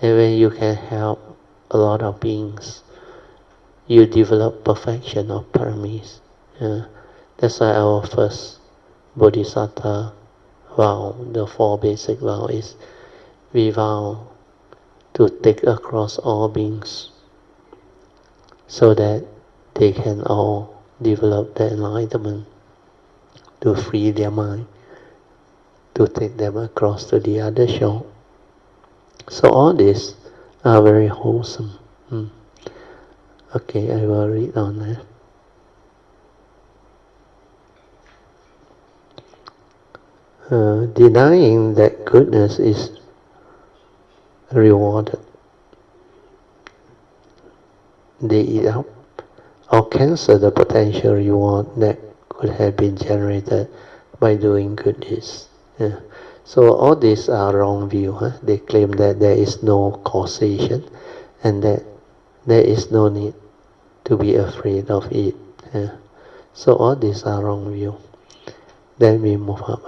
And when you can help a lot of beings, you develop perfection of paramis. That's why our first bodhisattva vow, the 4 basic vows, is we vow to take across all beings so that they can all develop the enlightenment, to free their mind, to take them across to the other shore. So all these are very wholesome. Okay, I will read on that. Denying that goodness is rewarded, they eat up or cancel the potential reward that could have been generated by doing good deeds. So all these are wrong view. They claim that there is no causation and that there is no need to be afraid of it. So all these are wrong view. Then we move up.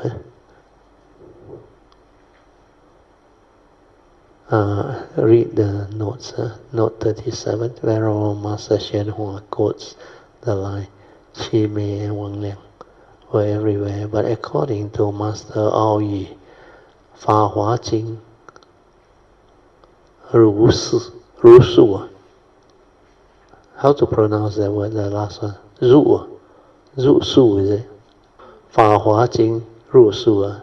Read the notes. Note 37, where our Master Hsuan Hua quotes the line, Chi Mei and Wang Liang were everywhere, but according to Master Ao Yi, Fa Hua Jing, Ru Su. How to pronounce that word, the last one? Zu Su, is it? Fa Hua Jing, Ru Su.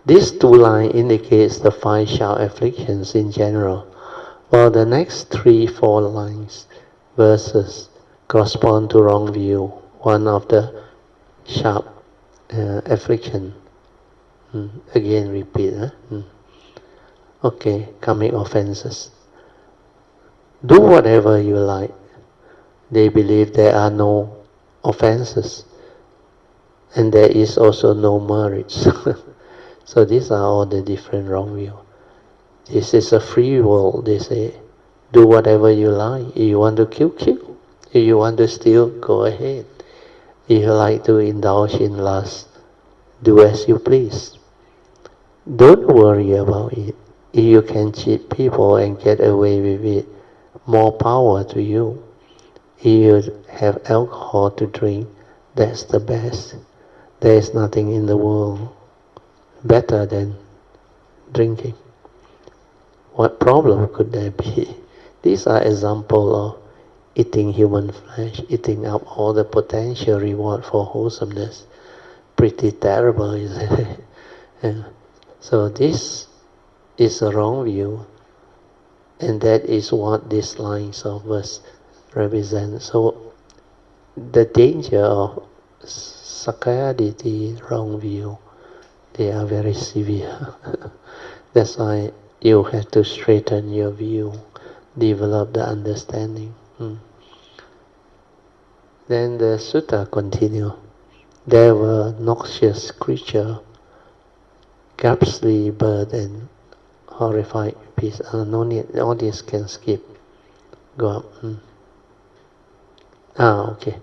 These 2 lines indicates the 5 sharp afflictions in general, while the next 3-4 lines, verses, correspond to wrong view, one of the sharp affliction. Again repeat. Okay, karmic offenses. Do whatever you like. They believe there are no offenses, and there is also no merits. So these are all the different wrong view. This is a free world, they say. Do whatever you like. If you want to kill. If you want to steal, go ahead. If you like to indulge in lust, do as you please. Don't worry about it. If you can cheat people and get away with it, more power to you. If you have alcohol to drink, that's the best. There is nothing in the world better than drinking. What problem could there be? These are examples of eating human flesh, eating up all the potential reward for wholesomeness. Pretty terrible, isn't it? So this is a wrong view, and that is what these lines of verse represent. So the danger of Sakaya Ditti, wrong view, they are very severe. That's why you have to straighten your view, develop the understanding. Then the sutta continue. There were noxious creatures, ghastly bird and horrified beast. No need, all this can skip. Go up. Okay.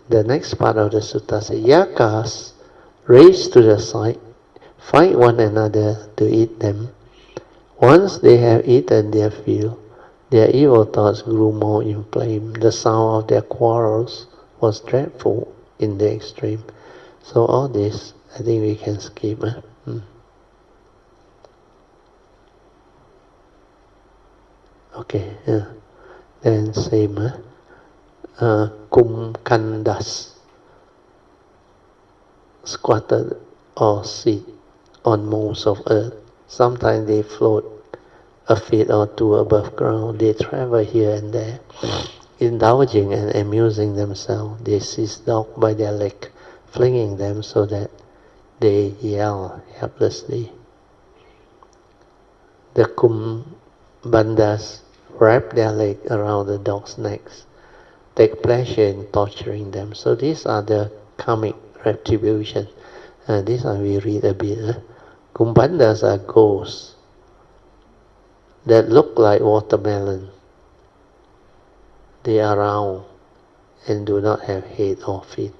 The next part of the sutta says, Yakas raised to the side, fight one another to eat them. Once they have eaten their fill, their evil thoughts grew more inflamed. The sound of their quarrels was dreadful in the extreme. So all this, I think we can skip. Okay, then same. Kumkandas squatted or sit on moles of earth. Sometimes they float a feet or two above ground. They travel here and there, indulging and amusing themselves. They seize dogs by their leg, flinging them so that they yell helplessly. The Kumbandas wrap their leg around the dogs' necks, take pleasure in torturing them. So these are the karmic retribution. This one we read a bit. Kumbandas are ghosts that look like watermelon. They are round and do not have head or feet.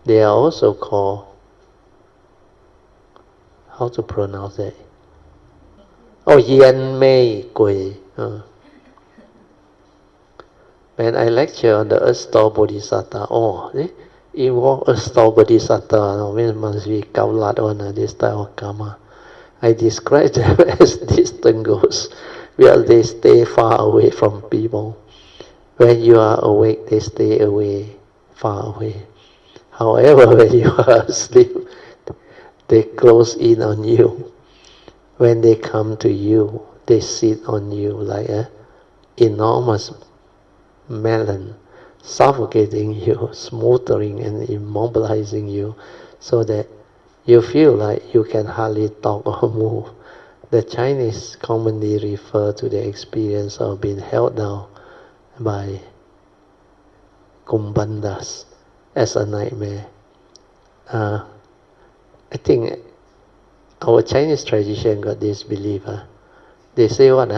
They are also called, how to pronounce that? Yen Mei Gui. When I lecture on the Earth-Star Bodhisattva, involve Earth-Star Bodhisattva, it must be Kaulat on this type of karma. I describe them as distant ghosts, where they stay far away from people. When you are awake, they stay away, far away. However, when you are asleep, they close in on you. When they come to you, they sit on you like an enormous melon, suffocating you, smothering and immobilizing you, so that you feel like you can hardly talk or move. The Chinese commonly refer to the experience of being held down by Kumbandas as a nightmare. I think our Chinese tradition got this belief. They say what?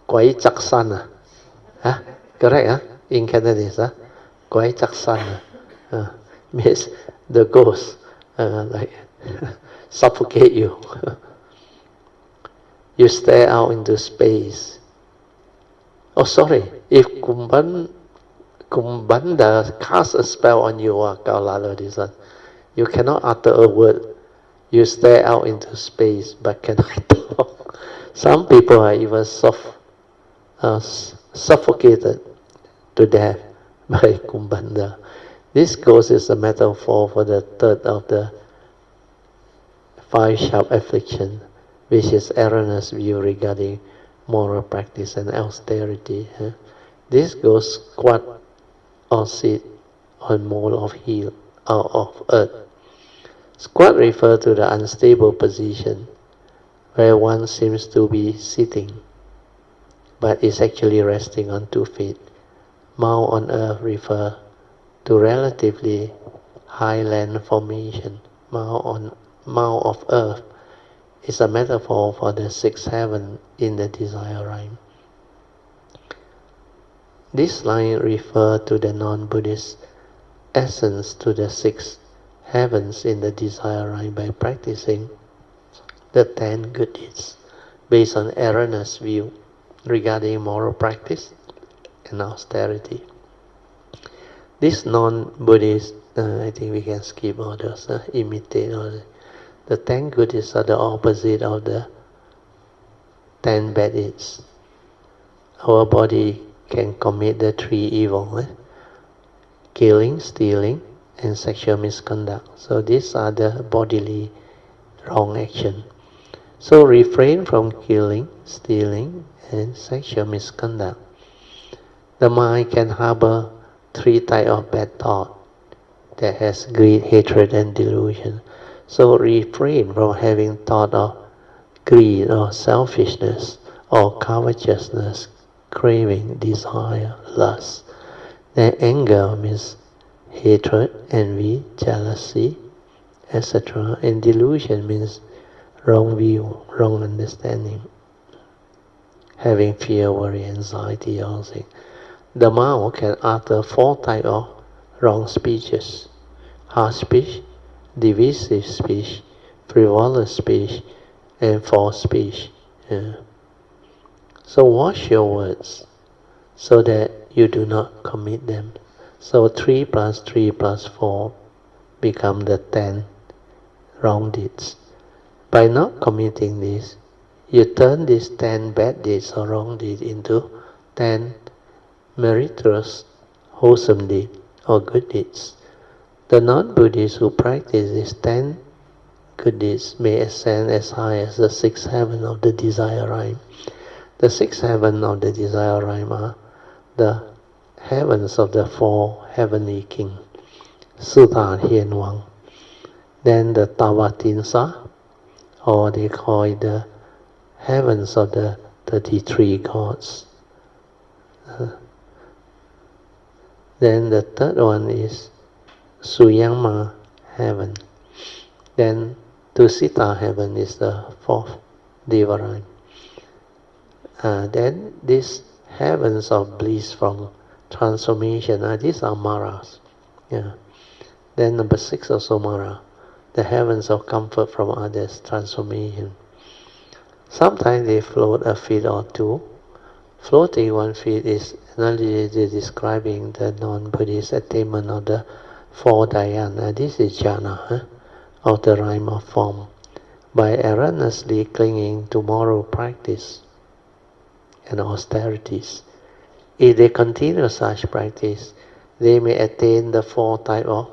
Kwai chak san. Correct? In Cantonese, Kwai chak san means the ghost like suffocate you. You stare out into space. Oh, sorry. If Kumbanda casts a spell on you, you cannot utter a word. You stare out into space but cannot talk. Some people are even suffocated to death by Kumbanda. This ghost is a metaphor for the third of the 5 sharp afflictions, which is erroneous view regarding moral practice and austerity. This ghost squat or sit on mole of earth. Squat refers to the unstable position where one seems to be sitting, but is actually resting on 2 feet. Mount on earth refers to relatively high land formation. Mount of earth is a metaphor for the 6th heaven in the desire rhyme. This line refers to the non-Buddhist essence to the 6 heavens in the desire rhyme by practicing the 10 good deeds based on erroneous view regarding moral practice and austerity. This non-Buddhist, I think we can skip all those, imitate all the 10 good deeds are the opposite of the 10 bad deeds. Our body can commit the 3 evil, killing, stealing, and sexual misconduct. So these are the bodily wrong action. So refrain from killing, stealing, and sexual misconduct. The mind can harbor 3 types of bad thought. that has greed, hatred, and delusion. So refrain from having thought of greed or selfishness or covetousness, craving, desire, lust. Then anger means hatred, envy, jealousy, etc. And delusion means wrong view, wrong understanding. Having fear, worry, anxiety, all things. The mouth can utter 4 types of wrong speeches: harsh speech, divisive speech, frivolous speech, and false speech. Yeah. So watch your words so that you do not commit them. So 3 plus 3 plus 4 become the 10 wrong deeds. By not committing this, you turn these 10 bad deeds or wrong deeds into 10 meritorious, wholesome deeds or good deeds. The non-Buddhists who practice these 10 good deeds may ascend as high as the 6th heaven of the desire rhyme. The 6th heaven of the desire rhyme are the heavens of the 4 heavenly kings, Sutta Hian Wang. Then the Tavatinsa, or they call it the heavens of the 33 gods. Then the third one is Suyangma heaven. Then Tusita heaven is the 4th Devarine. Then these heavens of bliss from transformation, these are Maras. Yeah. Then number 6 also Mara, the heavens of comfort from others, transformation. Sometimes they float a feet or 2. Floating 1 feet is analogy describing the non-Buddhist attainment of the 4 dhyana. This is jhana of the rhyme of form. By erroneously clinging to moral practice and austerities, if they continue such practice, they may attain the 4 type of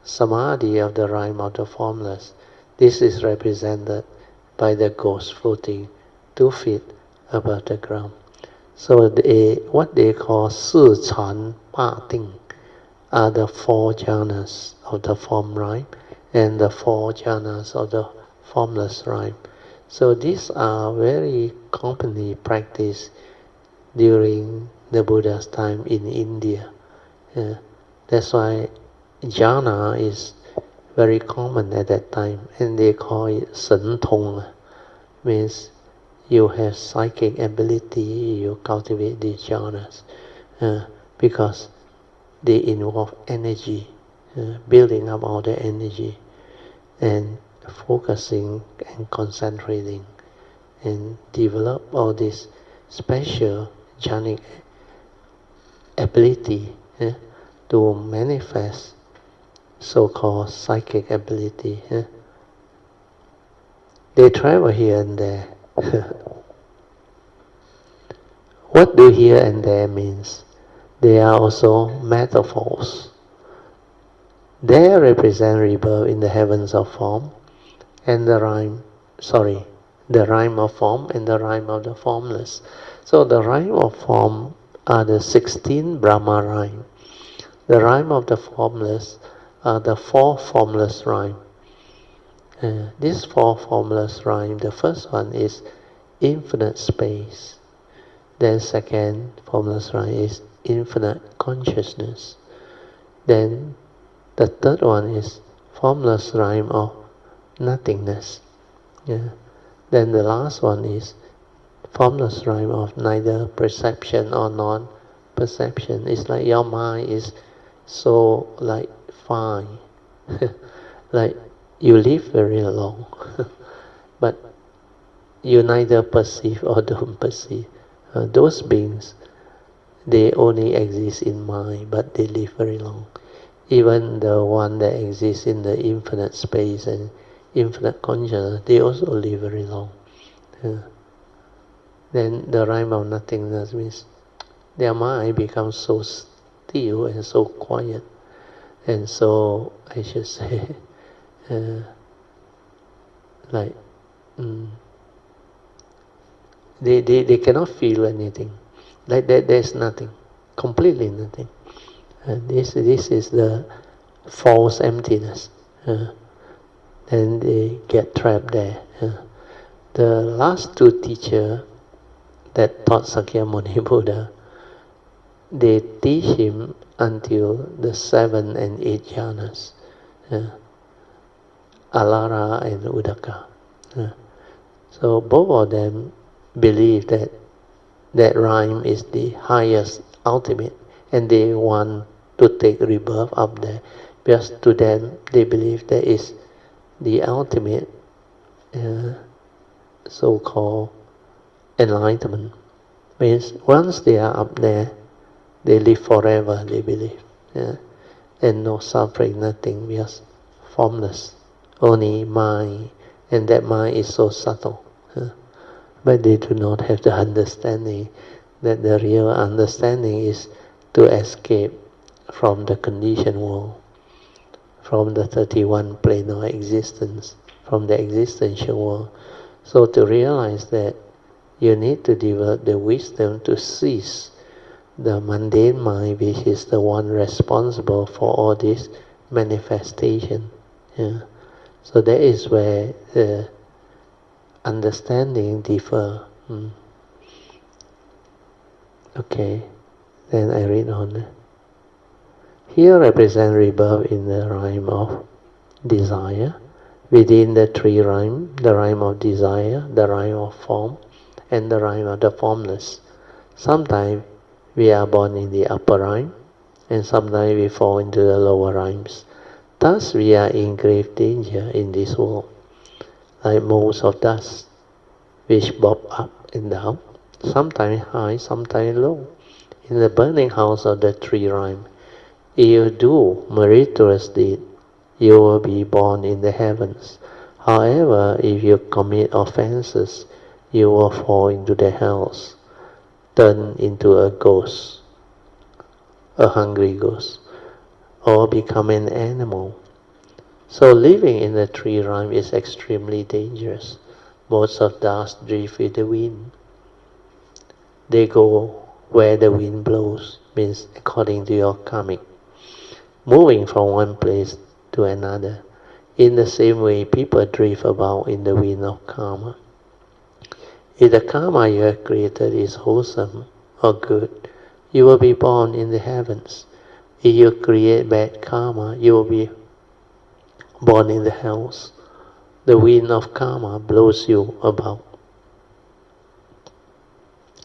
samadhi of the rhyme of the formless. This is represented by the ghost floating 2 feet above the ground. So what they call Si Chan Pa Ting are the 4 jhanas of the form rhyme and the 4 jhanas of the formless rhyme. So these are very commonly practiced during the Buddha's time in India. That's why jhana is very common at that time, and they call it Sen Tong, means you have psychic ability, you cultivate these jhanas, because they involve energy, building up all the energy, and focusing and concentrating, and develop all this special jhanic ability to manifest so-called psychic ability. They travel here and there. What do here and there means? They are also metaphors. They represent rebirth in the heavens of form and the rhyme of form and the rhyme of the formless. So the rhyme of form are the 16 Brahma rhyme. The rhyme of the formless are the 4 formless rhyme. These 4 formless rhyme, the first one is infinite space. Then second formless rhyme is infinite consciousness. Then the third one is formless rhyme of nothingness. Then the last one is formless rhyme of neither perception or non-perception. It's like your mind is so fine, like you live very long, but you neither perceive or don't perceive. Those beings, they only exist in mind, but they live very long. Even the one that exists in the infinite space and infinite consciousness, they also live very long. Then the rhyme of nothingness means their mind becomes so still and so quiet, and so, I should say, they cannot feel anything. Like that, there's nothing, completely nothing. This is the false emptiness. Then they get trapped there. The last two teachers that taught Sakyamuni Buddha, they teach him until the 7 and 8 jhanas, Alara and Udaka. So both of them believe that that rhyme is the highest ultimate, and they want to take rebirth up there, because to them they believe that is the ultimate so-called enlightenment. Means once they are up there, they live forever, they believe. And no suffering, nothing, because formless, only mind, and that mind is so subtle. But they do not have the understanding that the real understanding is to escape from the conditioned world, from the 31 plane of existence, from the existential world. So to realize that you need to develop the wisdom to cease the mundane mind, which is the one responsible for all this manifestation. So that is where the understanding differ. Okay, then I read on. Here represent rebirth in the rhyme of desire. Within the three rhyme, the rhyme of desire, the rhyme of form, and the rhyme of the formless. Sometimes we are born in the upper rhyme, and sometimes we fall into the lower rhymes. Thus we are in grave danger in this world, like motes of dust, which bob up and down, sometimes high, sometimes low, in the burning house of the three rhyme. If you do meritorious deed, you will be born in the heavens. However, if you commit offenses, you will fall into the hells, turn into a ghost, a hungry ghost, or become an animal. So living in the three rhyme is extremely dangerous. Motes of dust drift with the wind. They go where the wind blows, means according to your karmic, moving from one place to another. In the same way, people drift about in the wind of karma. If the karma you have created is wholesome or good, you will be born in the heavens. If you create bad karma, you will be born in the hells. The wind of karma blows you about,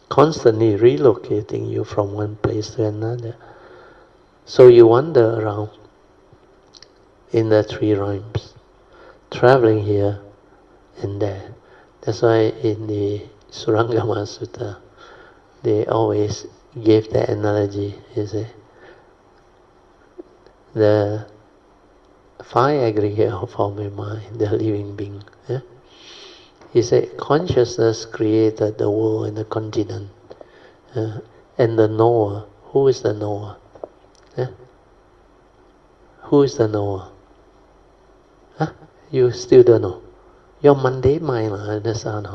constantly relocating you from one place to another. So you wander around in the three rhymes, traveling here and there. That's why in the Surangama Sutta, they always give the analogy, the five aggregate of form and mind, the living being. He said, consciousness created the world and the continent. And the knower, who is the knower? Who is the knower? You still don't know. Your mundane mind, understand?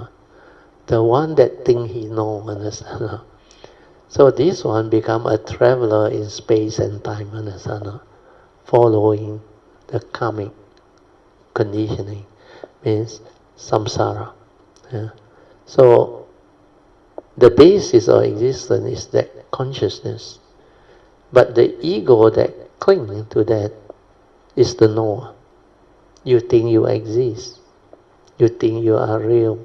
The one that think he know, understand? So this one become a traveler in space and time, understand? Following the karmic conditioning, means samsara. So the basis of existence is that consciousness, but the ego that clings to that is the knower. You think you exist, you think you are real.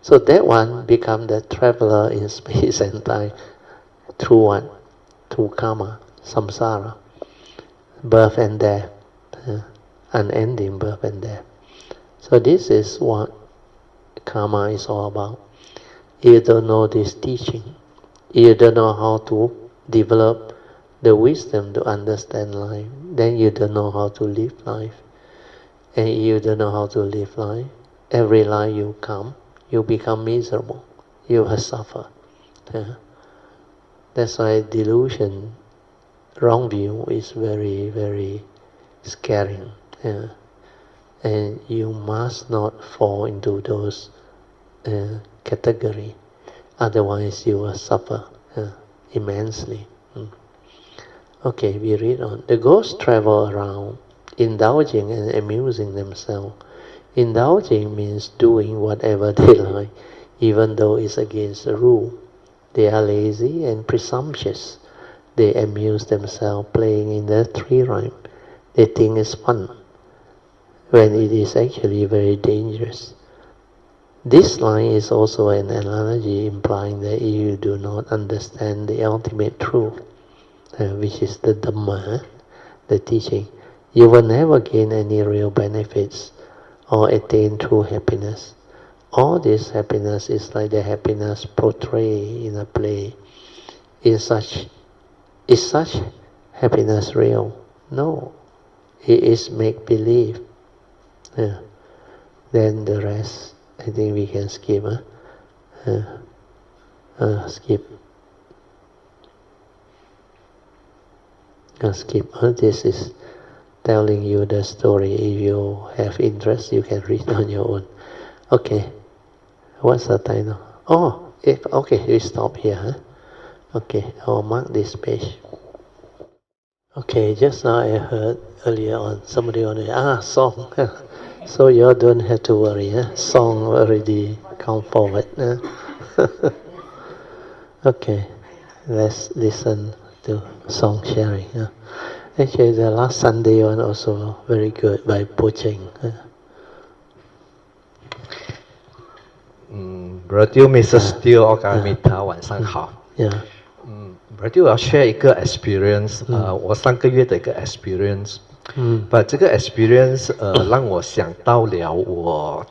So that one become the traveler in space and time through what? Through karma, samsara, birth and death, unending birth and death. So this is what karma is all about. If you don't know this teaching, if you don't know how to develop the wisdom to understand life, then you don't know how to live life. And if you don't know how to live life, every life you come, you become miserable. You will suffer. That's why delusion, wrong view, is very, very scaring. And you must not fall into those categories. Otherwise you will suffer immensely. Okay, we read on. The ghosts travel around, indulging and amusing themselves. Indulging means doing whatever they like, even though it's against the rule. They are lazy and presumptuous. They amuse themselves playing in the tree rime. They think it's fun, when it is actually very dangerous. This line is also an analogy implying that if you do not understand the ultimate truth, which is the Dhamma, the teaching, you will never gain any real benefits or attain true happiness. All this happiness is like the happiness portrayed in a play. Is such happiness real? No. It is make-believe. Yeah. Then the rest, I think we can skip. Skip. Skip. This is telling you the story. If you have interest, you can read on your own. Okay. What's the title? Oh, okay, we stop here. Huh? Okay, I'll mark this page. Okay, just now I heard earlier on somebody on the song. So you don't have to worry. Song already come forward. Okay, let's listen to song sharing. Actually, the last Sunday one also very good by Puja. Brother Mrs. Steele 我跟你他晚上好。Brother 我要 share 一个 experience， 我3个月的一个 experience。把这个 experience 让我想到了我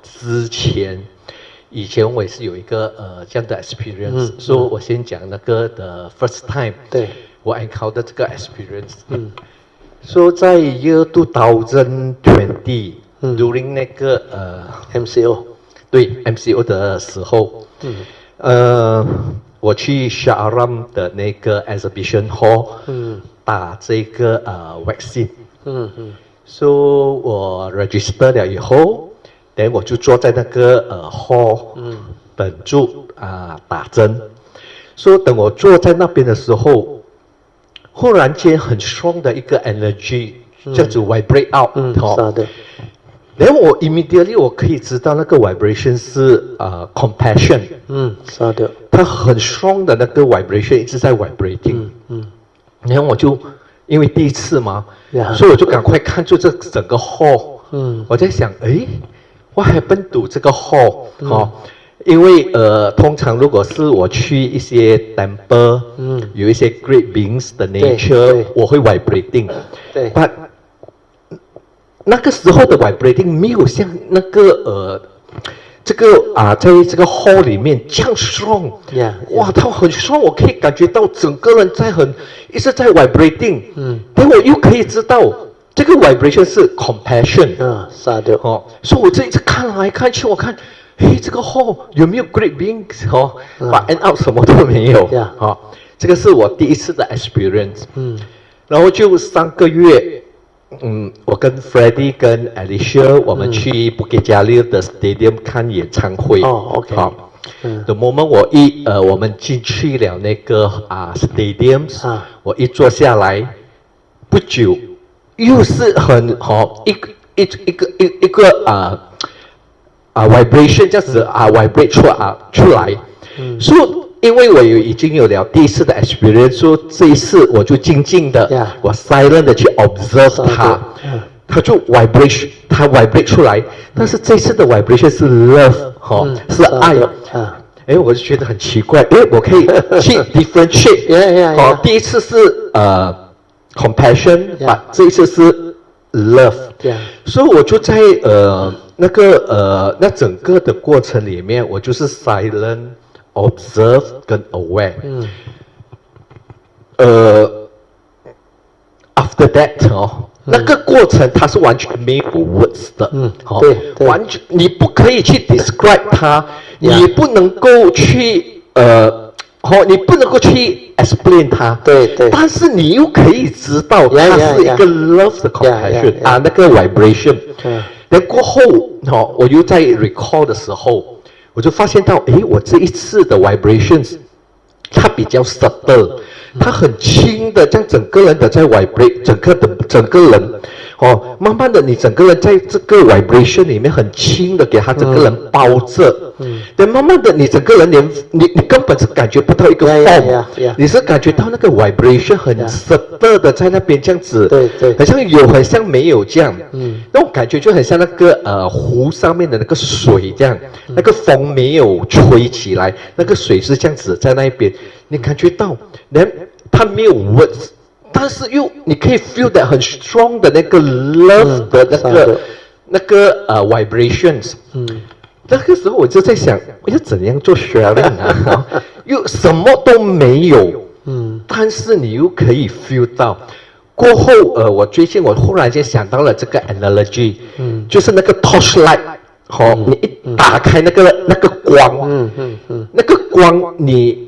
以前我也是有一个这样的 experience， 所以我先讲那个的 first time， 对，我 encounter 这个 experience。所以在 year 2020 during 那个MCO， 对 MCO 的时候，我去 Sharam 的那个 exhibition hall， 打这个vaccine。So 我 register 了以后，然后我就坐在那个hall， 等住打针。So 等我坐在那边的时候，忽然间很 strong 的一个 energy， 这样子 vibrate out， 然后我 immediately 我可以知道那个 vibration 是compassion， 是的，它很 strong 的那个 vibration 一直在 vibrating， 然后我就因为第一次嘛，所以我就赶快看住这整个 hall， 我在想，what happened to 这个 hall？ 因为通常如果是我去一些 temple， 有一些 great beings 的 nature， 我会 vibrating， 对。But 那个时候的 vibrating 没有像那个在这个 hall 里面这样 strong， 哇，它很 strong， 我可以感觉到整个人一直在 vibrating， 但我又可以知道这个 vibration 是 compassion， 是的，所以我这一直看来看去，我看，这个 hall 有没有 great beings， but end up 什么都没有，这个是我第一次的 experience， 然后就3个月。我跟 Freddie 跟 Alicia 我们去 Bukit Jalil 的 stadium 看演唱会。OK。The moment 我们进去了那个stadiums， 我一坐下来，不久又是很一个vibration 这样子vibrate 出来，所以。因为我已经有了第一次的 experience， 所以这一次我就静静的，我 silent 的去 observe 它，它就 vibrate 出来。但是这次的 vibration 是 love， 是爱。我就觉得很奇怪，我可以去 differentiate。第一次是compassion， 这一次是 love。所以我就在那整个的过程里面，我就是 silent。observe 跟 aware， after that 那个过程它是完全没有 words 的，对，完全你不可以去 describe 它，你不能够去你不能够去 explain 它，对，但是你又可以知道它是一个 love 的 compassion 那个 vibration， 然后过后我又在 recall 的时候。我就发现到，我这一次的 vibrations， 它比较 subtle，他很轻的，这样整个人的在 vibrate， 整个人，慢慢的你整个人在这个 vibration 里面很轻的给他整个人包着，但慢慢的你整个人连你根本是感觉不到一个 form， 你是感觉到那个 vibration 很 subtle 的在那边这样子，对，很像有很像没有这样，那种感觉就很像那个湖上面的那个水这样，那个风没有吹起来，那个水是这样子在那边，你感觉到，它没有 words。但是又你可以 feel that 很 strong 的那个 love 的那个vibrations，那个时候我就在想，我要怎样做 sharing 啊？又什么都没有，但是你又可以 feel 到。过后我最近我忽然间想到了这个 analogy，就是那个 torchlight， 你一打开那个光，那个光你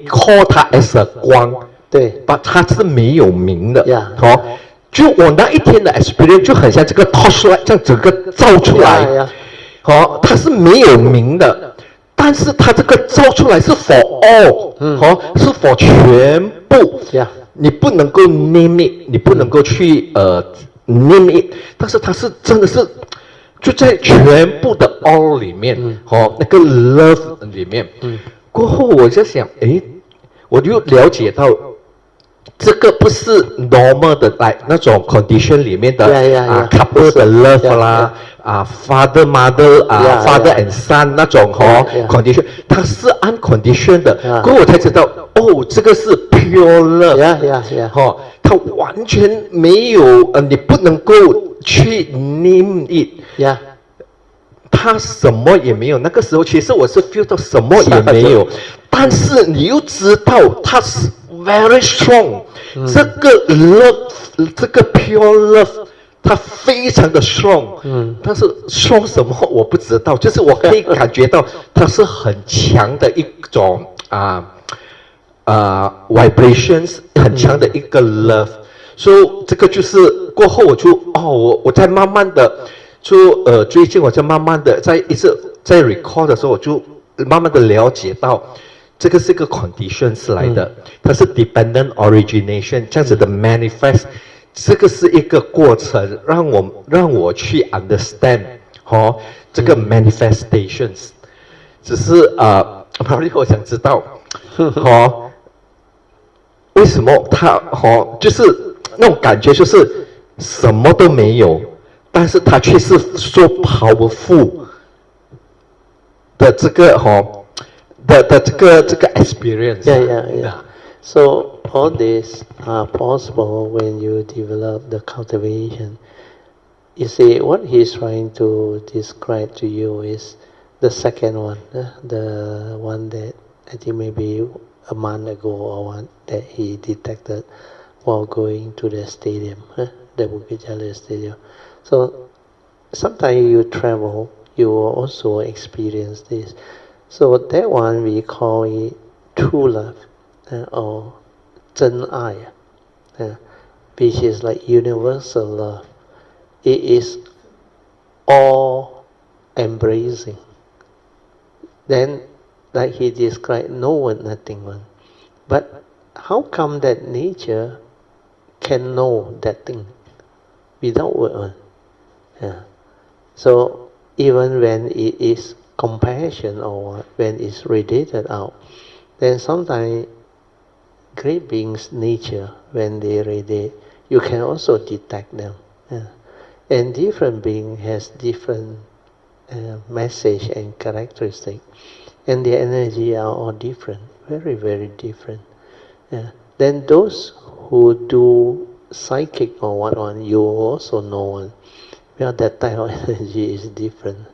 call 它 as a 光，对，它是没有名的，就我那一天的 experience 就很像这个 torchlight 这样整个照出来，它是没有名的，但是它这个照出来是 for all，是 for 全部，你不能够 name it， 你不能够去name it， 但是它是真的是就在全部的 all 里面，那个 love 里面。过后我就想，我就了解到，这个不是 normal 的那种 condition 里面的couple 的 love 啦，father mother father and son 那种condition， 它是 unconditioned 的。过后我才知道，这个是 pure love，它完全没有你不能够去 name it。他什么也没有，那个时候其实我是 feel 到什么也没有，但是你又知道他是 very strong，这个 love， 这个 pure love， 它非常的 strong，但是 strong 什么我不知道，就是我可以感觉到它是很强的一种vibrations， 很强的一个 love， 所以这个就是过后我就我在慢慢的。就最近我在慢慢的一直在 record 的时候，我就慢慢的了解到，这个是一个 conditions 来的，它是 dependent origination 这样子的 manifest， 这个是一个过程，让我去 understand 这个 manifestations， 只是Pali 我想知道为什么它就是那种感觉就是什么都没有。但是它却是 so powerful 的这个这个 experience。So all these are possible when you develop the cultivation. You see, what he's trying to describe to you is the second one, the one that I think maybe a month ago or one that he detected while going to the stadium, the Bukit Jalil Stadium. So sometimes you travel, you will also experience this. So that one we call it true love or 真爱, which is like universal love. It is all embracing. Then, like he described, no one, nothing one. But how come that nature can know that thing without word? So even when it is compassion or when it's radiated out, then sometimes great beings nature, when they radiate, you can also detect them. And different being has different message and characteristic, and their energy are all different, very, very different. Then those who do psychic or what one, you also know one. Well, that type of energy is different.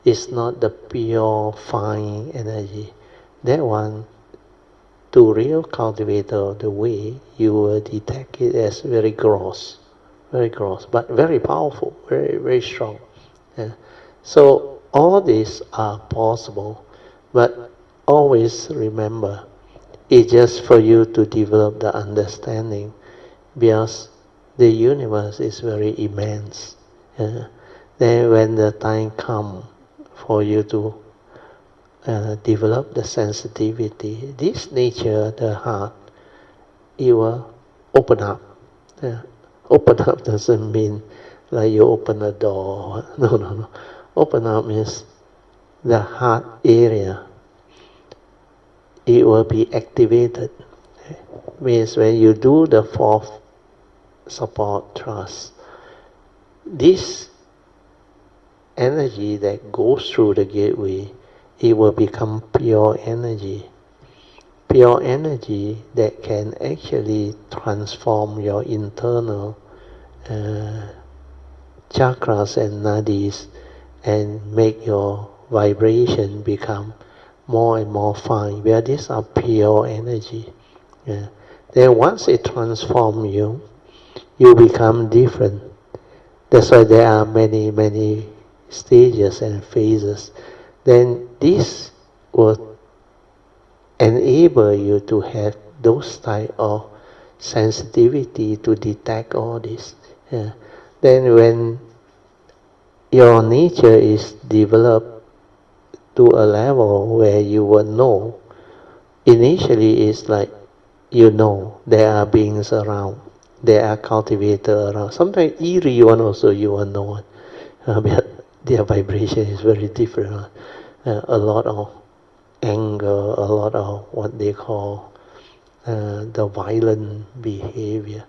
It's not the pure fine energy. That one, to real cultivator, the way you will detect it as very gross, but very powerful, very, very strong. So all these are possible, but always remember, it's just for you to develop the understanding, because the universe is very immense. Then when the time comes for you to develop the sensitivity. This nature, the heart, it will open up. Open up doesn't mean like you open a door. No. Open up means the heart area, it will be activated. Means when you do the fourth support trust, this energy that goes through the gateway, it will become pure energy. Pure energy that can actually transform your internal chakras and nadis and make your vibration become more and more fine, where these are pure energy. Then once it transforms you, you become different. That's why there are many stages and phases. Then this will enable you to have those type of sensitivity to detect all this. Then when your nature is developed to a level where you will know, initially it's like you know there are beings around, there are cultivators around. Sometimes eerie one also you will know it. But their vibration is very different. A lot of anger, a lot of what they call the violent behavior,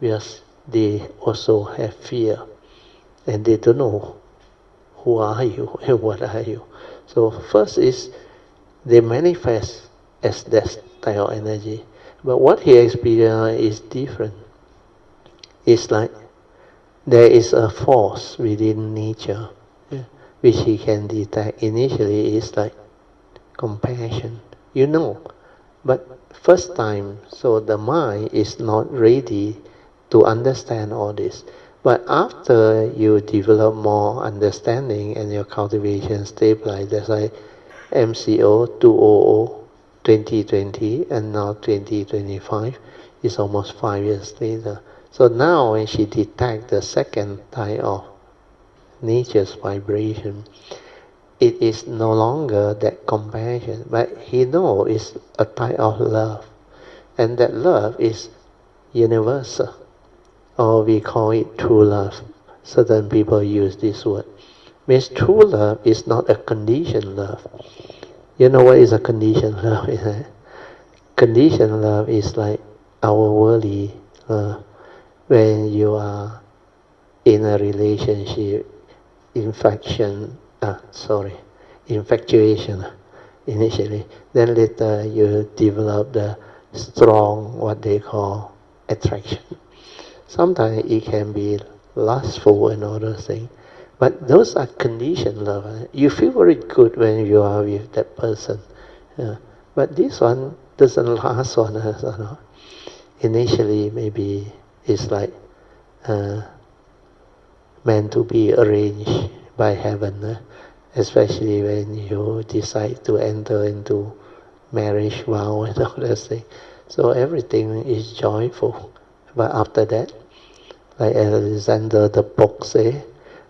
because they also have fear and they don't know who are you and what are you. So first is they manifest as that type of energy, but what he experienced is different. It's like there is a force within nature which he can detect. Initially it's like compassion, you know, but first time, so the mind is not ready to understand all this. But after you develop more understanding and your cultivation stabilizes, that's why MCO 200 2020 and now 2025 is almost 5 years later. So now when she detects the second type of nature's vibration, it is no longer that compassion, but he knows it's a type of love. And that love is universal, or we call it true love. Certain people use this word. Means true love is not a conditioned love. You know what is a conditioned love? Conditioned love is like our worldly love. When you are in a relationship, infatuation initially, then later you develop the strong, what they call attraction. Sometimes it can be lustful and other things, but those are conditioned love. You feel very good when you are with that person, but this one doesn't last on us. Initially maybe it's like meant to be arranged by heaven, especially when you decide to enter into marriage vow and all those things. So everything is joyful. But after that, like Alexander the Pope say,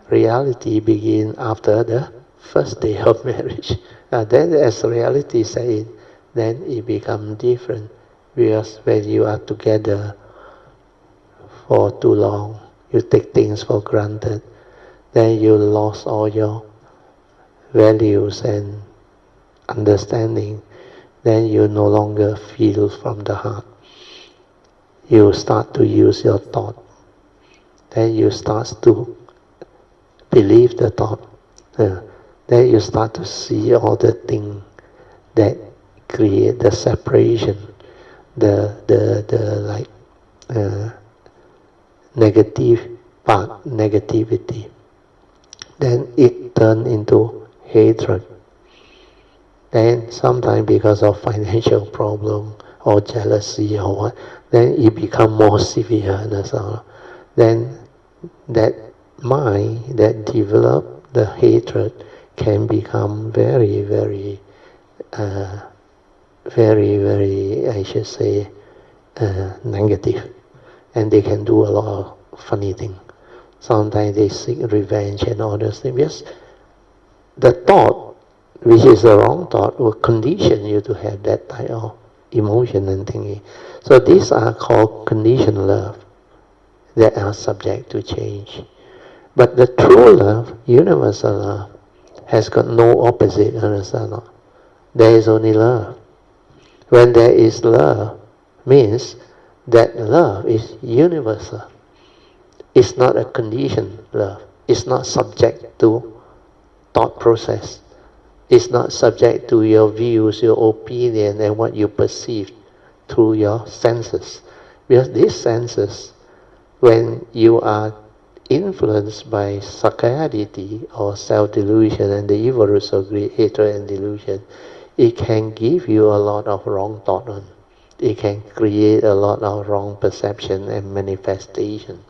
reality begins after the first day of marriage. Then as reality sets in, then it becomes different. Because when you are together for too long, you take things for granted, then you lost all your values and understanding, then you no longer feel from the heart. You start to use your thought. Then you start to believe the thought. Then you start to see all the things that create the separation, negative part, negativity. Then it turns into hatred. Then sometimes because of financial problem or jealousy or what, then it becomes more severe and so on. Then that mind that develop the hatred can become very, I should say, negative. And they can do a lot of funny things. Sometimes they seek revenge and all those things. Yes, the thought which is the wrong thought, will condition you to have that type of emotion and thinking. So these are called conditioned love that are subject to change. But the true love, universal love, has got no opposite, understand not? There is only love. When there is love, means that love is universal. It's not a conditioned love. It's not subject to thought process. It's not subject to your views, your opinion, and what you perceive through your senses. Because these senses, when you are influenced by sakkayaditthi or self-delusion and the evil roots of greed, hatred and delusion, it can give you a lot of wrong thought on. It can create a lot of wrong perception and manifestation.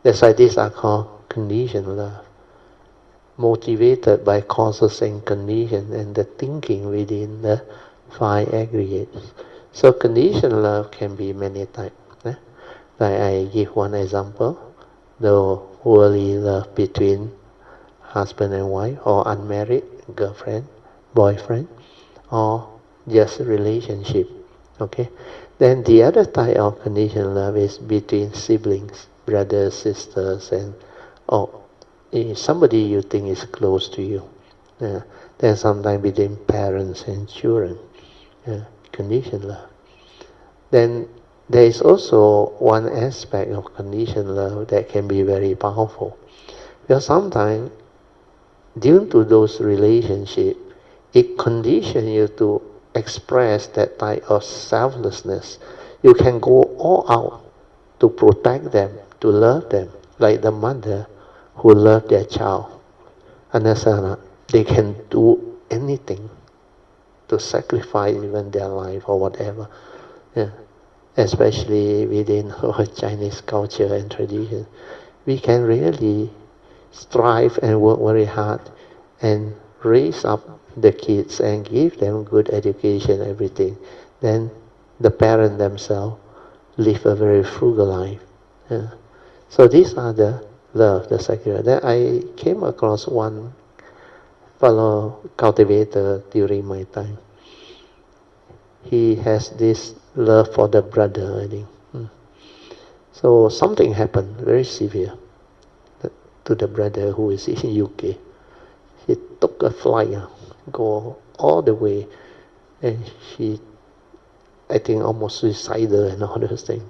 That's why these are called conditioned love, motivated by causes and conditions and the thinking within the five aggregates. So conditioned love can be many types. Like I give one example, the worldly love between husband and wife, or unmarried girlfriend, boyfriend, or just relationship. Okay. Then the other type of conditioned love is between siblings, brothers, sisters, and somebody you think is close to you. Then sometimes between parents and children. Conditioned love. Then there is also one aspect of conditioned love that can be very powerful. Because sometimes, due to those relationships, it conditions you to express that type of selflessness. You can go all out to protect them, to love them, like the mother who loves their child. Understand? They can do anything to sacrifice even their life or whatever. Especially within our Chinese culture and tradition. We can really strive and work very hard and raise up the kids and give them good education, everything. Then the parents themselves live a very frugal life. So these are the love, the sacrifice. Then I came across one fellow cultivator during my time. He has this love for the brother, I think. So something happened very severe to the brother who is in UK. He took a flight, go all the way, and she, I think, almost suicidal and all those things.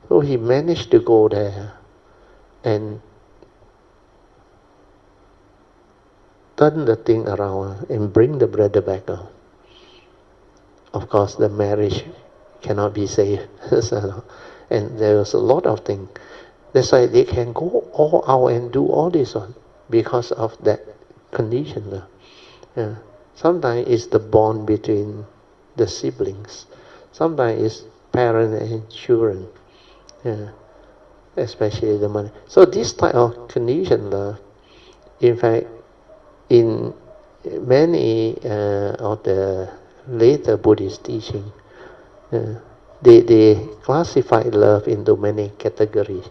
So he managed to go there and turn the thing around and bring the brother back up. Of course, the marriage cannot be saved. And there was a lot of things. That's why they can go all out and do all this one because of that condition. Sometimes it's the bond between the siblings. Sometimes it's parents and children. Especially the mother. So this type of condition love, in fact, in many of the later Buddhist teaching, they classify love into many categories.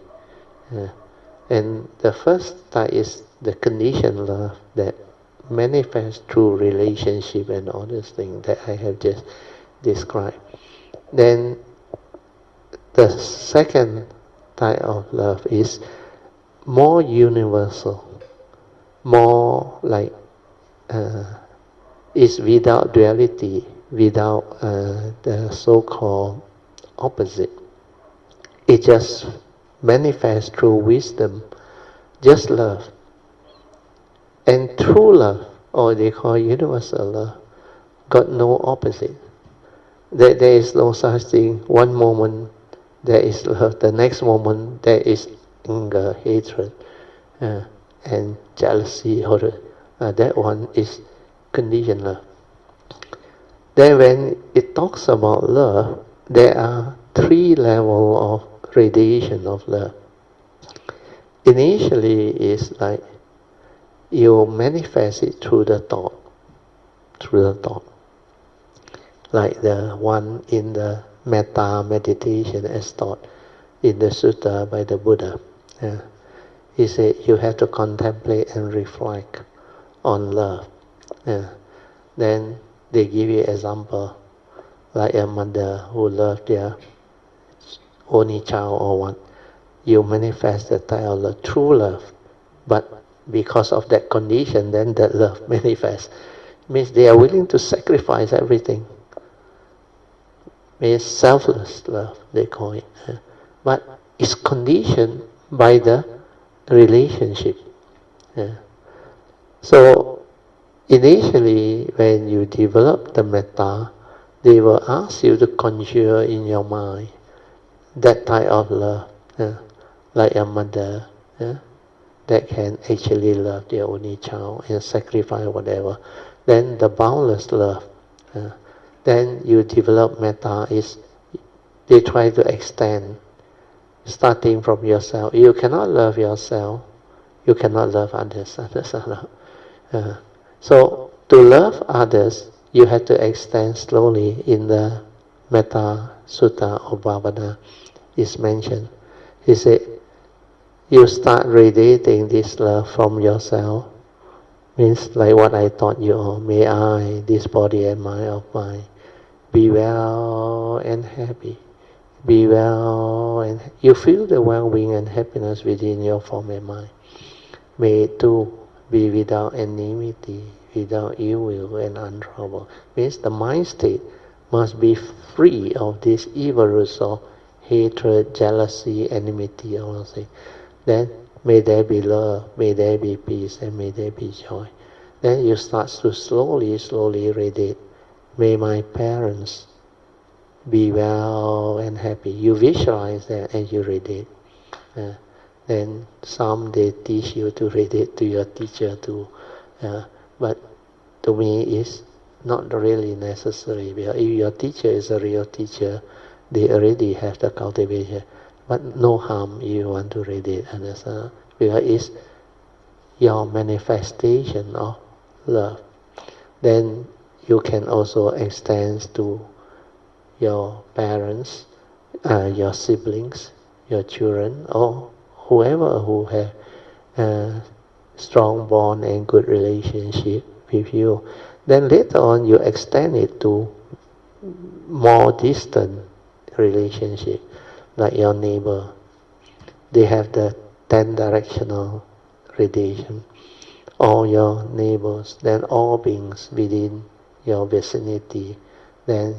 And the first type is the conditioned love that manifests through relationship and all these things that I have just described. Then the second type of love is more universal, more like is without duality, without the so-called opposite. It just manifests through wisdom, just love. And true love, or they call universal love, got no opposite. There is no such thing. One moment there is love, the next moment there is anger, hatred, and jealousy. That one is conditioned love. Then when it talks about love, there are three levels of radiation of love. Initially, it's like you manifest it through the thought. Like the one in the metta meditation as taught in the sutta by the Buddha. He said you have to contemplate and reflect on love. Then they give you example, like a mother who loves their only child or one. You manifest the type of love, true love, but because of that condition, then that love manifests. Means they are willing to sacrifice everything. Means selfless love, they call it. But it's conditioned by the relationship. So initially, when you develop the metta, they will ask you to conjure in your mind that type of love, like a mother that can actually love their only child and sacrifice whatever. Then the boundless love. Then you develop metta is they try to extend, starting from yourself. You cannot love yourself. You cannot love others. So to love others, you have to extend slowly. In the Metta Sutta or Bhavana is mentioned. He said, you start radiating this love from yourself. Means like what I taught you all. May I, this body and mind of mine, be well and happy. Be well and you feel the well-being and happiness within your form and mind. May it too be without enmity, without ill will and untroubled. Means the mind state must be free of this evil roots of hatred, jealousy, enmity, all those things. Then may there be love, may there be peace, and may there be joy. Then you start to slowly radiate. May my parents be well and happy. You visualize that and you radiate. Then some they teach you to radiate to your teacher too. But to me it's not really necessary. Because if your teacher is a real teacher, they already have the cultivation. But no harm if you want to radiate others. Because it's your manifestation of love. Then you can also extend to your parents, your siblings, your children, or whoever who have a strong bond and good relationship with you. Then later on you extend it to more distant relationship, like your neighbor. They have the 10 directional radiation. All your neighbors, then all beings within your vicinity, then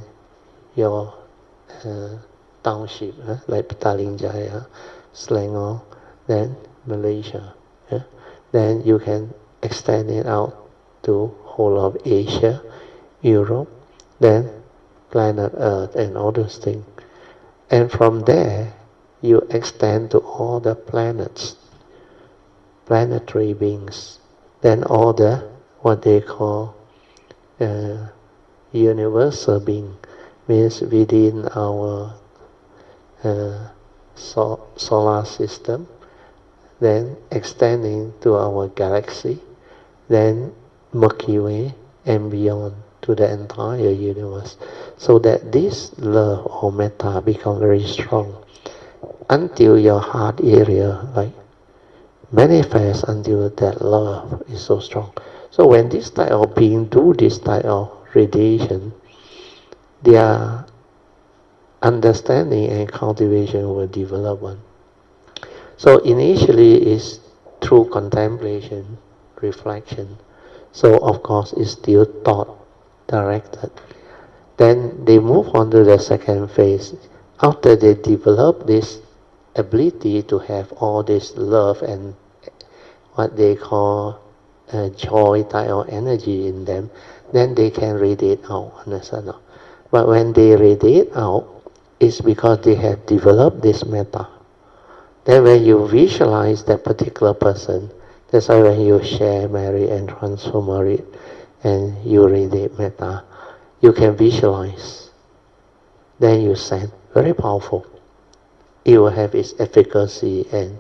your township, like Petaling Jaya, Selangor, then Malaysia. Then you can extend it out to whole of Asia, Europe, then planet Earth and all those things. And from there, you extend to all the planets, planetary beings, then all the, what they call universal being, means within our solar system, then extending to our galaxy, then Milky Way and beyond to the entire universe. So that this love or metta become very strong until your heart area like manifests until that love is so strong. So when this type of being do this type of radiation, their understanding and cultivation will develop one. So initially is through contemplation, reflection. So of course it's still thought directed. Then they move on to the second phase. After they develop this ability to have all this love and what they call joy type of energy in them, then they can radiate out, understand? But when they radiate out, it's because they have developed this metta. Then when you visualize that particular person, that's why when you share merit and transfer merit and you radiate metta, you can visualize. Then you send. Very powerful. It will have its efficacy and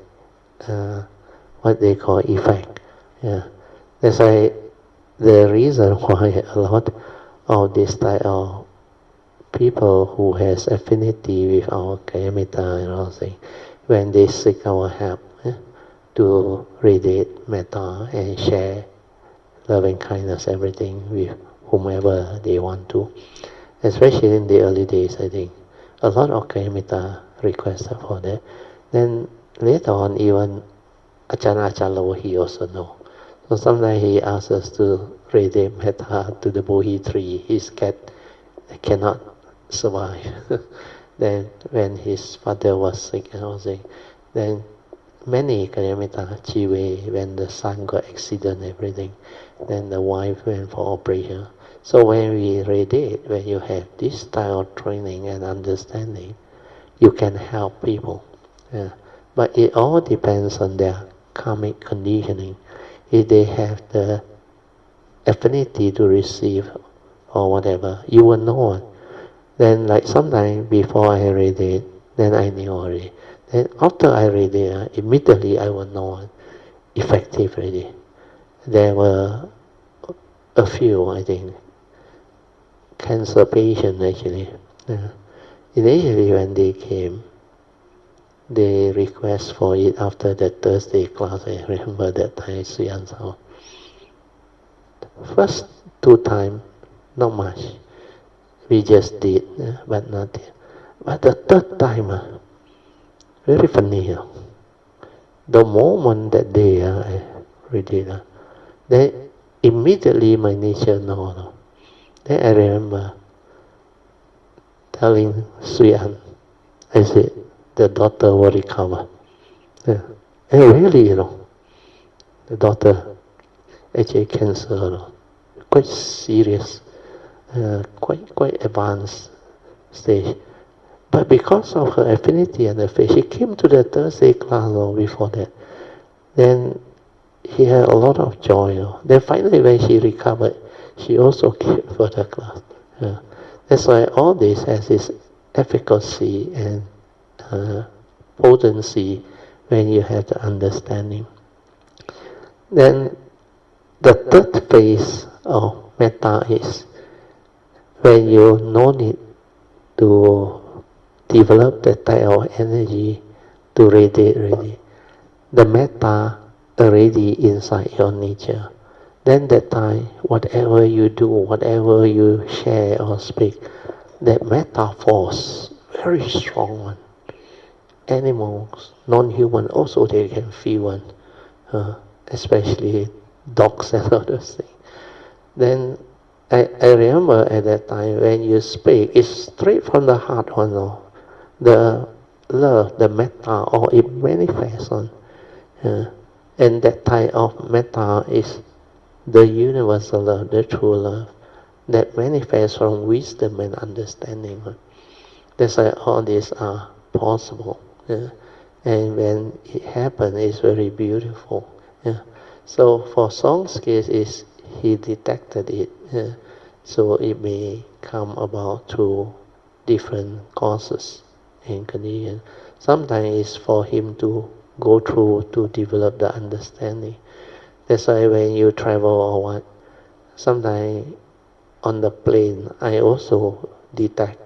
what they call effect. That's why the reason why a lot of this type of people who has affinity with our Kayametta and all things, when they seek our help to radiate metta and share loving kindness, everything with whomever they want to. Especially in the early days, I think a lot of Kayamita requested for that. Then later on, even Achalo, he also know. So sometimes he asks us to radiate metta to the Bodhi tree. His cat cannot survive. Then when his father was sick and all that, then many Kayamita Chive, when the son got accident and everything, then the wife went for operation. So when we radiate, when you have this style of training and understanding, you can help people. Yeah. But it all depends on their karmic conditioning. If they have the affinity to receive or whatever, you will know. Then like sometimes before I radiate, then I knew already. Then after I radiate, immediately I will know effective already. There were a few, I think, cancer patients actually. Initially when they came, they request for it after the Thursday class. I remember that time, Hsuan's house. First 2 times, not much. We just did, but nothing. But the 3rd time, very funny. The moment that they read, then immediately my nature knows. Then I remember telling Hsuan, I said, the daughter will recover. And really, the daughter actually cancer, quite serious, quite advanced stage. But because of her affinity and the faith, she came to the Thursday class before that. Then he had a lot of joy. Then finally when she recovered, she also came for the class. That's why all this has its efficacy and potency when you have the understanding. Then the 3rd phase of metta is when you no need to develop that type of energy to radiate. The metta already inside your nature. Then that time, whatever you do, whatever you share or speak, that metta force, very strong one. Animals, non-human, also they can feel one, especially dogs and others things. Then I remember at that time when you speak, it's straight from the heart, the love, the metta, or it manifests on. And that type of metta is the universal love, the true love, that manifests from wisdom and understanding. That's why all these are possible. And when it happens, it's very beautiful. So for Song's case, is he detected it. So it may come about through different causes and conditions. Sometimes it's for him to go through to develop the understanding. That's why when you travel or what, sometimes on the plane, I also detect,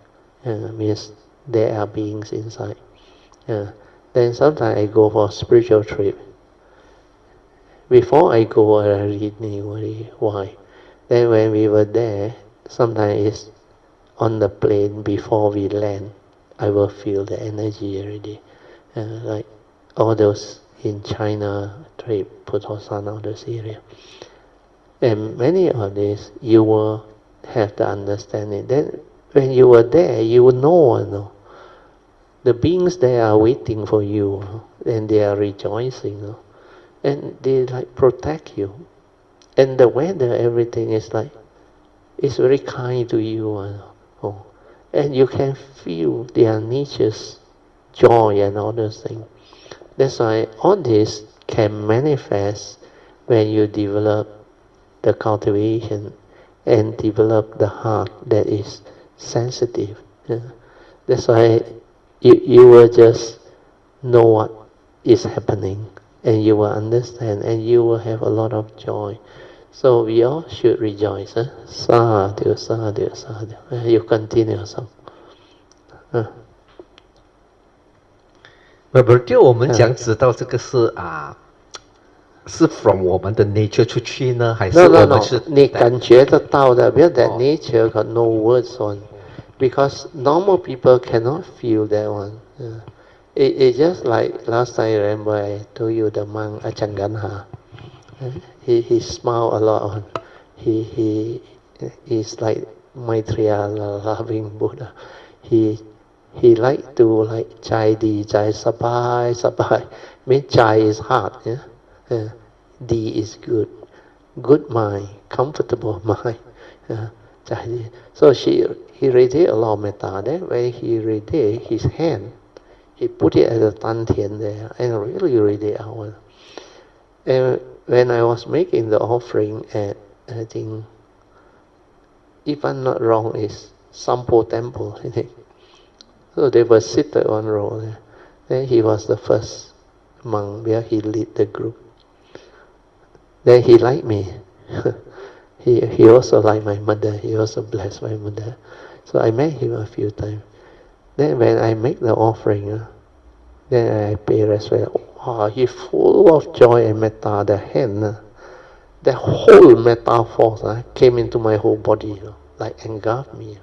means there are beings inside. Then sometimes I go for a spiritual trip. Before I go, I already knew why. Then when we were there, sometimes it's on the plane before we land, I will feel the energy already. Like all those in China, trip, Putosan, all those areas. And many of these, you will have the understanding. Then when you were there, you will know. The beings there are waiting for you, and they are rejoicing, and they like protect you. And the weather, everything is like, it's very kind to you, and you can feel their nature's joy and all those things. That's why all this can manifest when you develop the cultivation and develop the heart that is sensitive. That's why you will just know what is happening, and you will understand, and you will have a lot of joy. So we all should rejoice. Sadhu, sadhu, sadhu. You continue some. 就我们讲知道这个是是 from 我们的 nature 出去呢，还是 No, 我 no, 们 no. 是？你感觉得到的 because that nature got no words on. Because normal people cannot feel that one. It's just like last time, remember I told you the monk Achanganha. He smiled a lot on. He's like Maitreya, loving Buddha. He like to like Jai Di, Jai Sabai, Sabai. Means Jai is hard, yeah? Di is good. Good mind, comfortable mind. So he radiated a lot of metta. Then when he radiated his hand, he put it at the Tantian there and really radiated out. And when I was making the offering at, I think, if I'm not wrong, is Sampo Temple, I think. So they were seated one row there. Then he was the first monk where he lead the group. Then he liked me. He also liked my mother. He also blessed my mother. So I met him a few times. Then when I make the offering, then I pay respect. Wow, he full of joy and metta. The hand, the whole metta force came into my whole body, like engulfed me.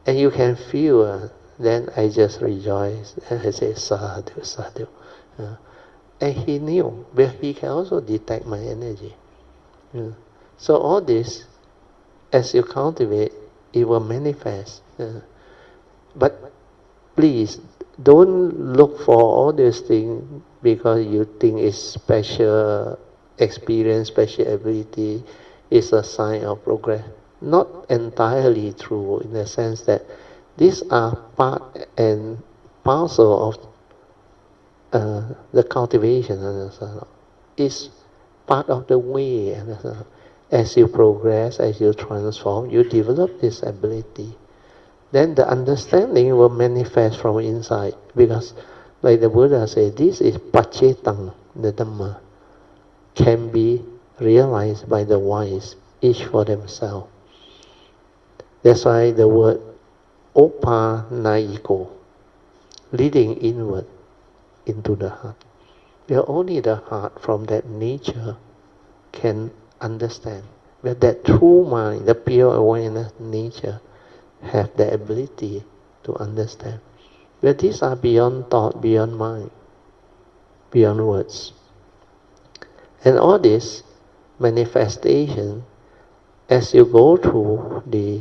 And you can feel. Then I just rejoice and I say sadhu, sadhu. And he knew, but he can also detect my energy. So all this, as you cultivate, it will manifest. But please, don't look for all these things because you think it's special experience, special ability, is a sign of progress. Not entirely true in the sense that these are part and parcel of the cultivation. It's part of the way. As you progress, as you transform, you develop this ability. Then the understanding will manifest from inside. Because, like the Buddha said, this is pacetang, the Dhamma, can be realized by the wise, each for themselves. That's why the word opanayiko, leading inward into the heart. Where only the heart from that nature can understand. Where that true mind, the pure awareness nature, have the ability to understand. Where these are beyond thought, beyond mind, beyond words. And all this manifestation, as you go through the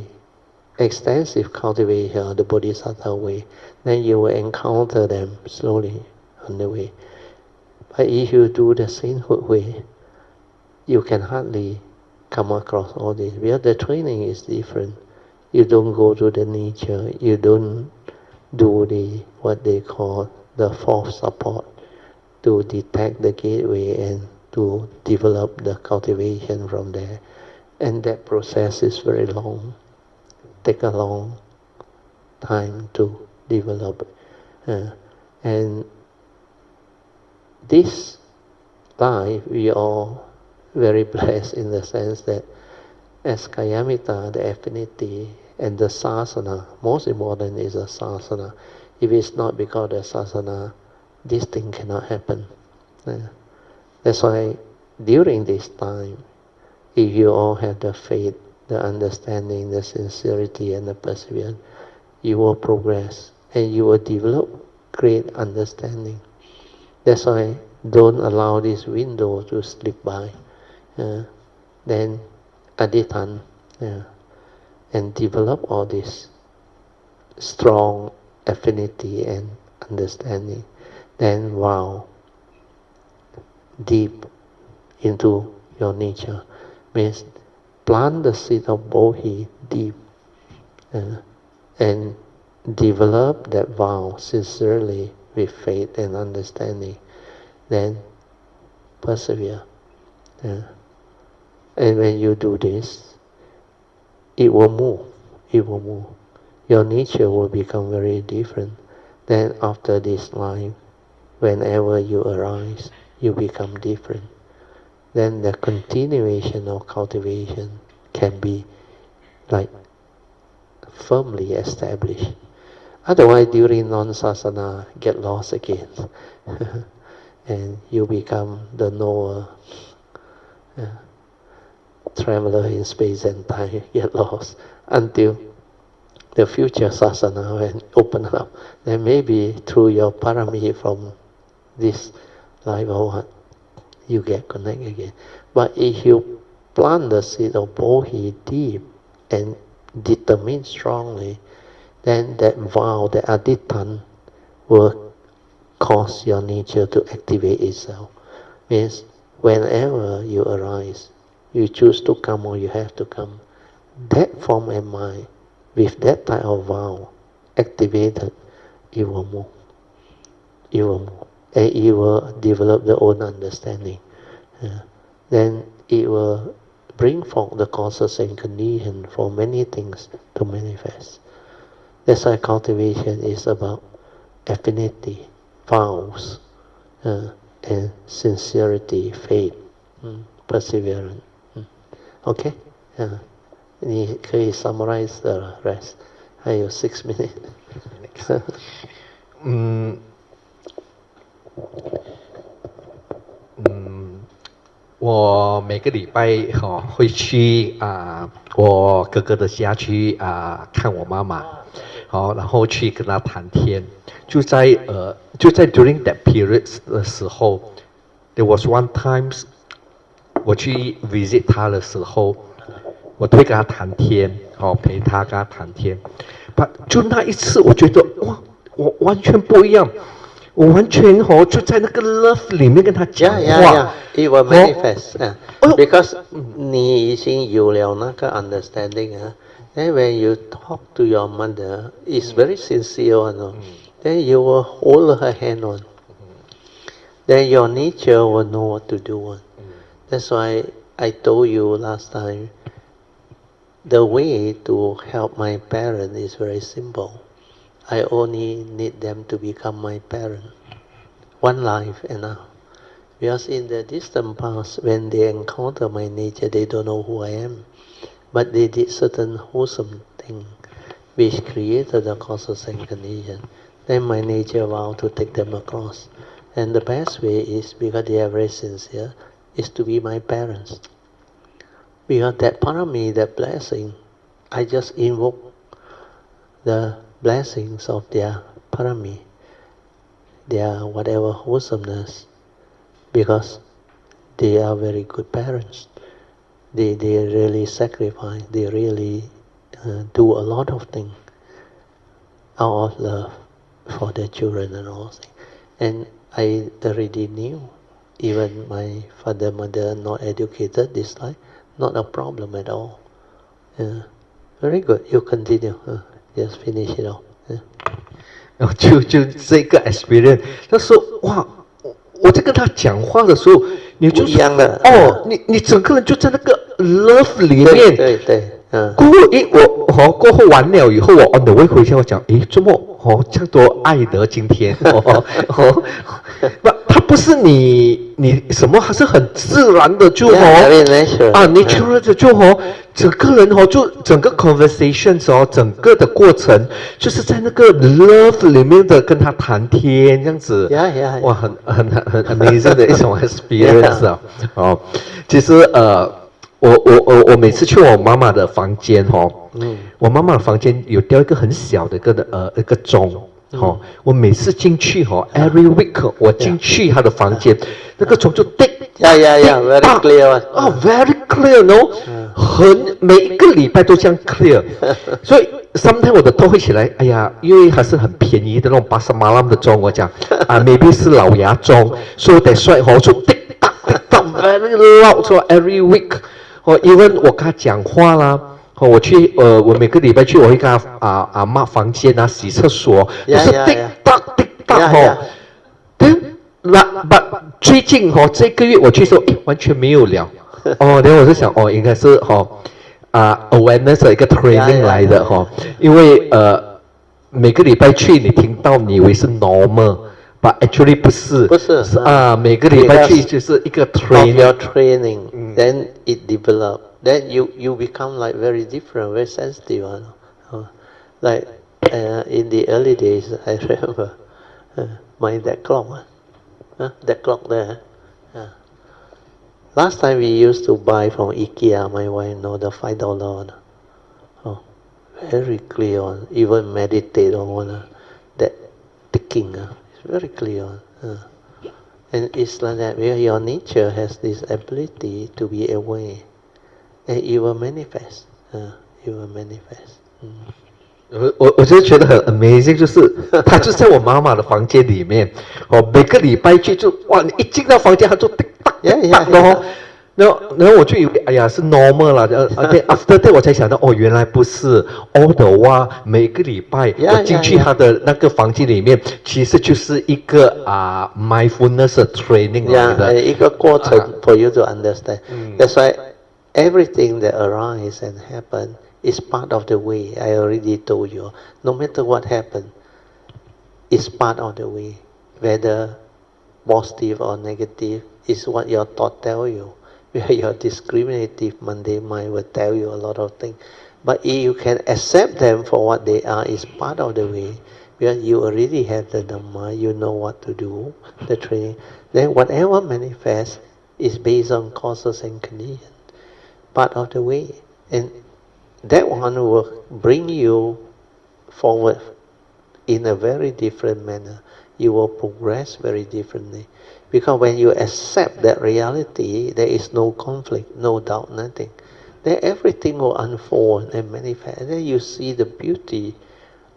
extensive cultivation of the Bodhisattva way, then you will encounter them slowly on the way. But if you do the sainthood way, you can hardly come across all this. Because the training is different. You don't go to the nature. You don't do the what they call the fourth support to detect the gateway and to develop the cultivation from there. And that process is very long. Take a long time to develop. And this life, we are all very blessed in the sense that as Kayamita, the affinity, and the sasana, most important is the sasana. If it's not because of the sasana, this thing cannot happen. That's why during this time, if you all have the faith, the understanding, the sincerity, and the perseverance, you will progress and you will develop great understanding. That's why don't allow this window to slip by. Then adhitan, and develop all this strong affinity and understanding. Then wow, deep into your nature means plant the seed of bodhi deep and develop that vow sincerely with faith and understanding. Then persevere. And when you do this, it will move. It will move. Your nature will become very different. Then after this life, whenever you arise, you become different. Then the continuation of cultivation can be like firmly established. Otherwise, during non-sasana, get lost again. and you become the knower, traveler in space and time, get lost until the future sasana when open up. Then maybe through your parami from this life or what, you get connected again. But if you plant the seed of bodhi deep and determine strongly, then that vow, that adittan, will cause your nature to activate itself. Means whenever you arise, you choose to come or you have to come, that form and mind, with that type of vow activated, it will move. It will move. And it will develop the own understanding. Then it will bring forth the causes and conditions for many things to manifest. That's why cultivation is about affinity, vows, and sincerity, faith, perseverance. Okay? 你可以 summarize the rest. 还有6 minutes. 我每个礼拜会去我哥哥的家去看我妈妈，然后去跟他谈天。就在 during that period 的时候 ，there was one times 我去 visit 他的时候，我都会跟他谈天，陪他跟他谈天。就那一次，我觉得哇，我完全不一样。我完全就在那个 love 里面跟他讲话。It will manifest. Because 你已经有了那个 understanding. Then when you talk to your mother, it's very sincere. Then you will hold her hand on. Then your nature will know what to do. That's why I told you last time, the way to help my parents is very simple. I only need them to become my parent. One life enough. Because in the distant past, when they encounter my nature, they don't know who I am. But they did certain wholesome things, which created the causes and conditions. Then my nature vowed to take them across. And the best way is, because they are very sincere, is to be my parents. Because that parami, that blessing, I just invoke the blessings of their parami, their whatever wholesomeness, because they are very good parents. They really sacrifice, they really do a lot of things out of love for their children and all things. And I already knew, even my father, mother not educated this life, not a problem at all. Very good, you continue. Just finish it off. 就这个 experience， 那时候哇，我在跟他讲话的时候，你就不一样的你整个人就在那个 love 里面。对。过后完了以后，我 on the way 回家，我讲，周末这样多爱的今天，他不是你什么，还是很自然的就natural 的就整个人就整个 conversations 整个的过程就是在那个 love 里面的跟他谈天这样子，哇，很 amazing 的一种 experience 其实我每次去我妈妈的房间我妈妈的房间有雕一个很小的一个钟我每次进去every week 我进去她的房间，那个钟就滴very clear very clear no 每一个礼拜都这样 clear 所以 sometimes 我的头会起来，哎呀，因为还是很便宜的那种巴沙马兰的钟，我讲maybe 是老牙钟，所以得帅就滴答滴答 very loud so every week even 我跟他讲话啦我每个礼拜去我会跟他阿嬷房间洗厕所都是滴答滴答最近这个月我去的时候完全没有了然后我就想应该是awareness 的一个 training 来的因为每个礼拜去你听到你以为是 normal but actually 不是每个礼拜去就是一个 training then it develop then you become like very different, very sensitive like in the early days I remember mind that clock The clock there. Last time we used to buy from IKEA, my wife know the $5. Oh, very clear. Even meditate on that ticking. It's very clear. And it's like that, where your nature has this ability to be aware. And it will manifest. It will manifest. 我就觉得很 amazing， 就是他就在我妈妈的房间里面，每个礼拜去就哇，你一进到房间他就叮当叮当的然后我就以为哎呀是 normal 啦，after that 我才想到原来不是 all the while 每个礼拜我进去他的那个房间里面，其实就是一个mindfulness training 一个过程 for you to understand. That's why everything that arises and happen is part of the way. I already told you. No matter what happens, it's part of the way. Whether positive or negative is what your thought tell you. Where your discriminative mundane mind will tell you a lot of things. But if you can accept them for what they are, is part of the way. Where you already have the Dhamma, you know what to do, the training. Then whatever manifests is based on causes and conditions. Part of the way. And that one will bring you forward in a very different manner. You will progress very differently. Because when you accept that reality, there is no conflict, no doubt, nothing. Then everything will unfold and manifest. And then you see the beauty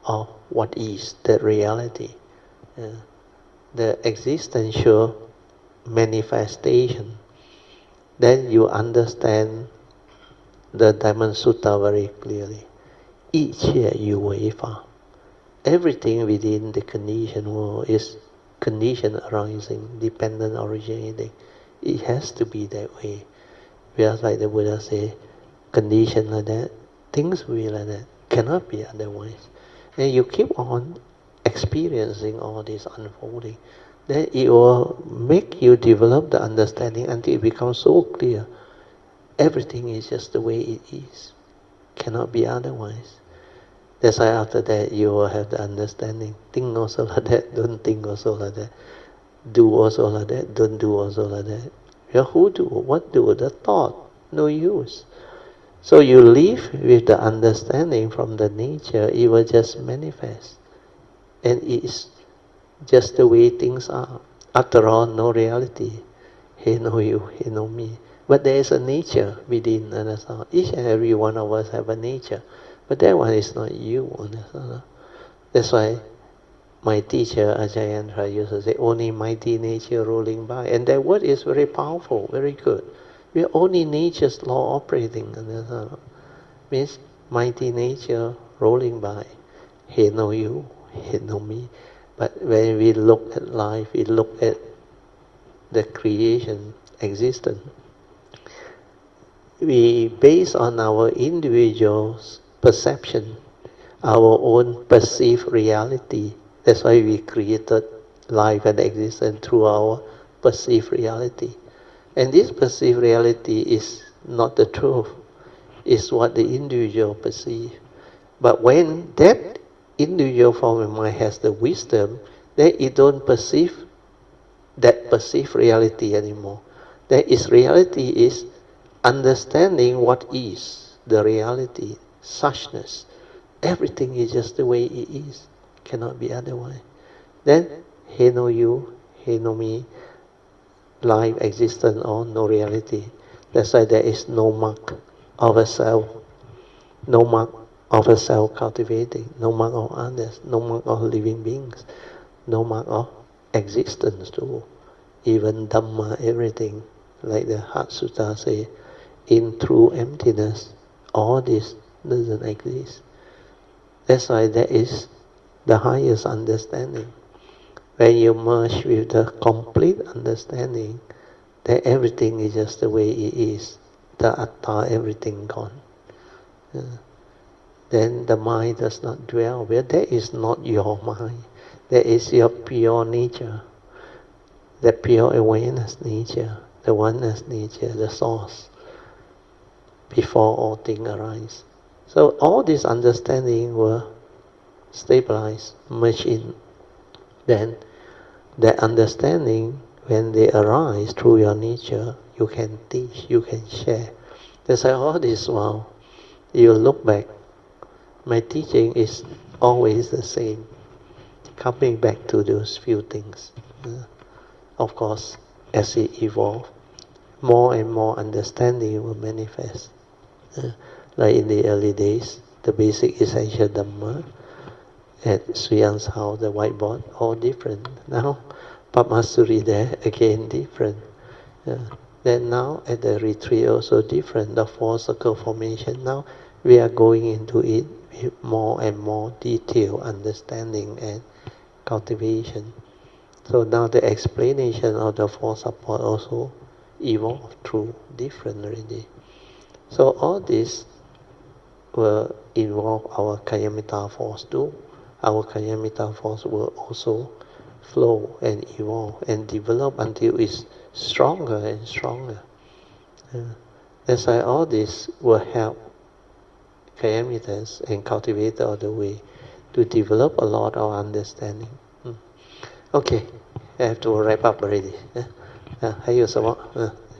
of what is that reality. The existential manifestation. Then you understand the Dhamma Sutta very clearly. 一切有为法. Everything within the conditioned world is condition arising, dependent originating. It has to be that way. Just like the Buddha say, condition like that, things will be like that. Cannot be otherwise. And you keep on experiencing all this unfolding. Then it will make you develop the understanding until it becomes so clear. Everything is just the way it is. Cannot be otherwise. That's why after that you will have the understanding. Think also like that, don't think also like that. Do also like that, don't do also like that. Well, who do? What do? The thought. No use. So you live with the understanding from the nature, it will just manifest. And it's just the way things are. After all, no reality. He know you, he know me. But there is a nature within, understand? Each and every one of us have a nature. But that one is not you, understand? That's why my teacher, Ajayandra, used to say, only mighty nature rolling by. And that word is very powerful, very good. We are only nature's law operating, understand? Means mighty nature rolling by. He know you, he know me. But when we look at life, we look at the creation, existence. We base on our individual's perception, our own perceived reality. That's why we created life and existence through our perceived reality. And this perceived reality is not the truth. It's what the individual perceives. But when that individual form of mind has the wisdom, then it don't perceive that perceived reality anymore. Then its reality is understanding what is the reality, suchness. Everything is just the way it is. Cannot be otherwise. Then he know you, he know me. Life, existence, or no reality. That's why there is no mark of a self. No mark of a self cultivating. No mark of others. No mark of living beings. No mark of existence too. Even Dhamma, everything. Like the Heart Sutta say, in true emptiness, all this doesn't exist. That's why that is the highest understanding. When you merge with the complete understanding, then everything is just the way it is. The atta, everything gone. Then the mind does not dwell. Well, that is not your mind. That is your pure nature. The pure awareness nature. The oneness nature, the source. Before all things arise. So all this understanding will stabilize, merge in. Then that understanding when they arise through your nature, you can teach, you can share. They say, all this while, you look back, my teaching is always the same, coming back to those few things. Of course, as it evolves, more and more understanding will manifest. Like in the early days, the basic essential Dhamma, at Hsuan's house, the whiteboard, all different. Now, Padmasuri there, again different. Then now, at the retreat also different, the four circle formation. Now, we are going into it with more and more detailed understanding and cultivation. So now the explanation of the four support also evolved through different already. So all this will involve our Kayamita force too. Our Kayamita force will also flow and evolve and develop until it's stronger and stronger. That's why all this will help Kayamitas and cultivators of the way to develop a lot of understanding. Okay, I have to wrap up already.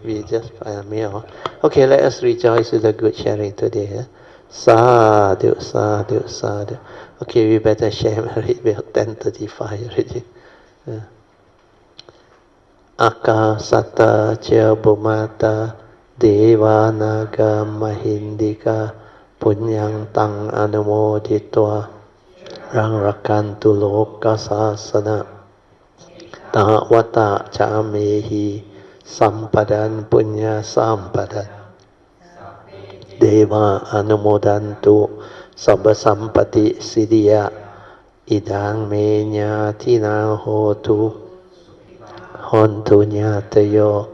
We just meal. Okay, let us rejoice with the good sharing today. Sadhu, sadhu, sadhu. Okay, we better share already. We are 10:35 already. Akasata cha bhumata deva naga mahindika punyang tang anumoditva rang rakantu loka sasana Tawata chamehi sampadan punya sampadan Deva anumodantu sabba sampati siddhya idang me nyatina hotu hontu nyatayo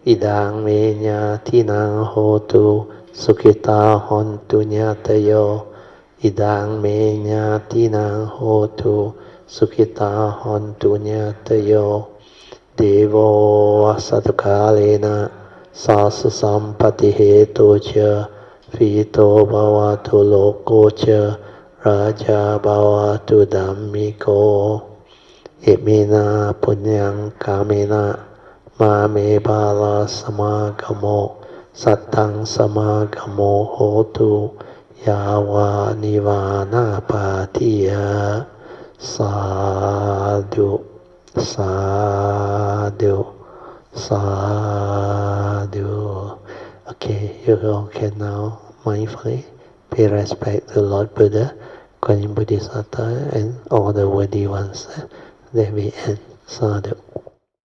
idang me nyatina hotu sukhita hontu nyatayo idang me nyatina hotu Sukhita hontu nyatayo Devo asatukalena Sasu sampati heto cha Vito bhavatu loko cha Raja bhavatu dhammiko Imina punyang kamena Mame bala samagamo Satang samagamo hotu Yawa nivana patiya Sadhu, sadhu, sadhu. Okay, you all can now mindfully pay respect to Lord Buddha, Kuan Yin Bodhisattva, and all the worthy ones that we end. Sadhu.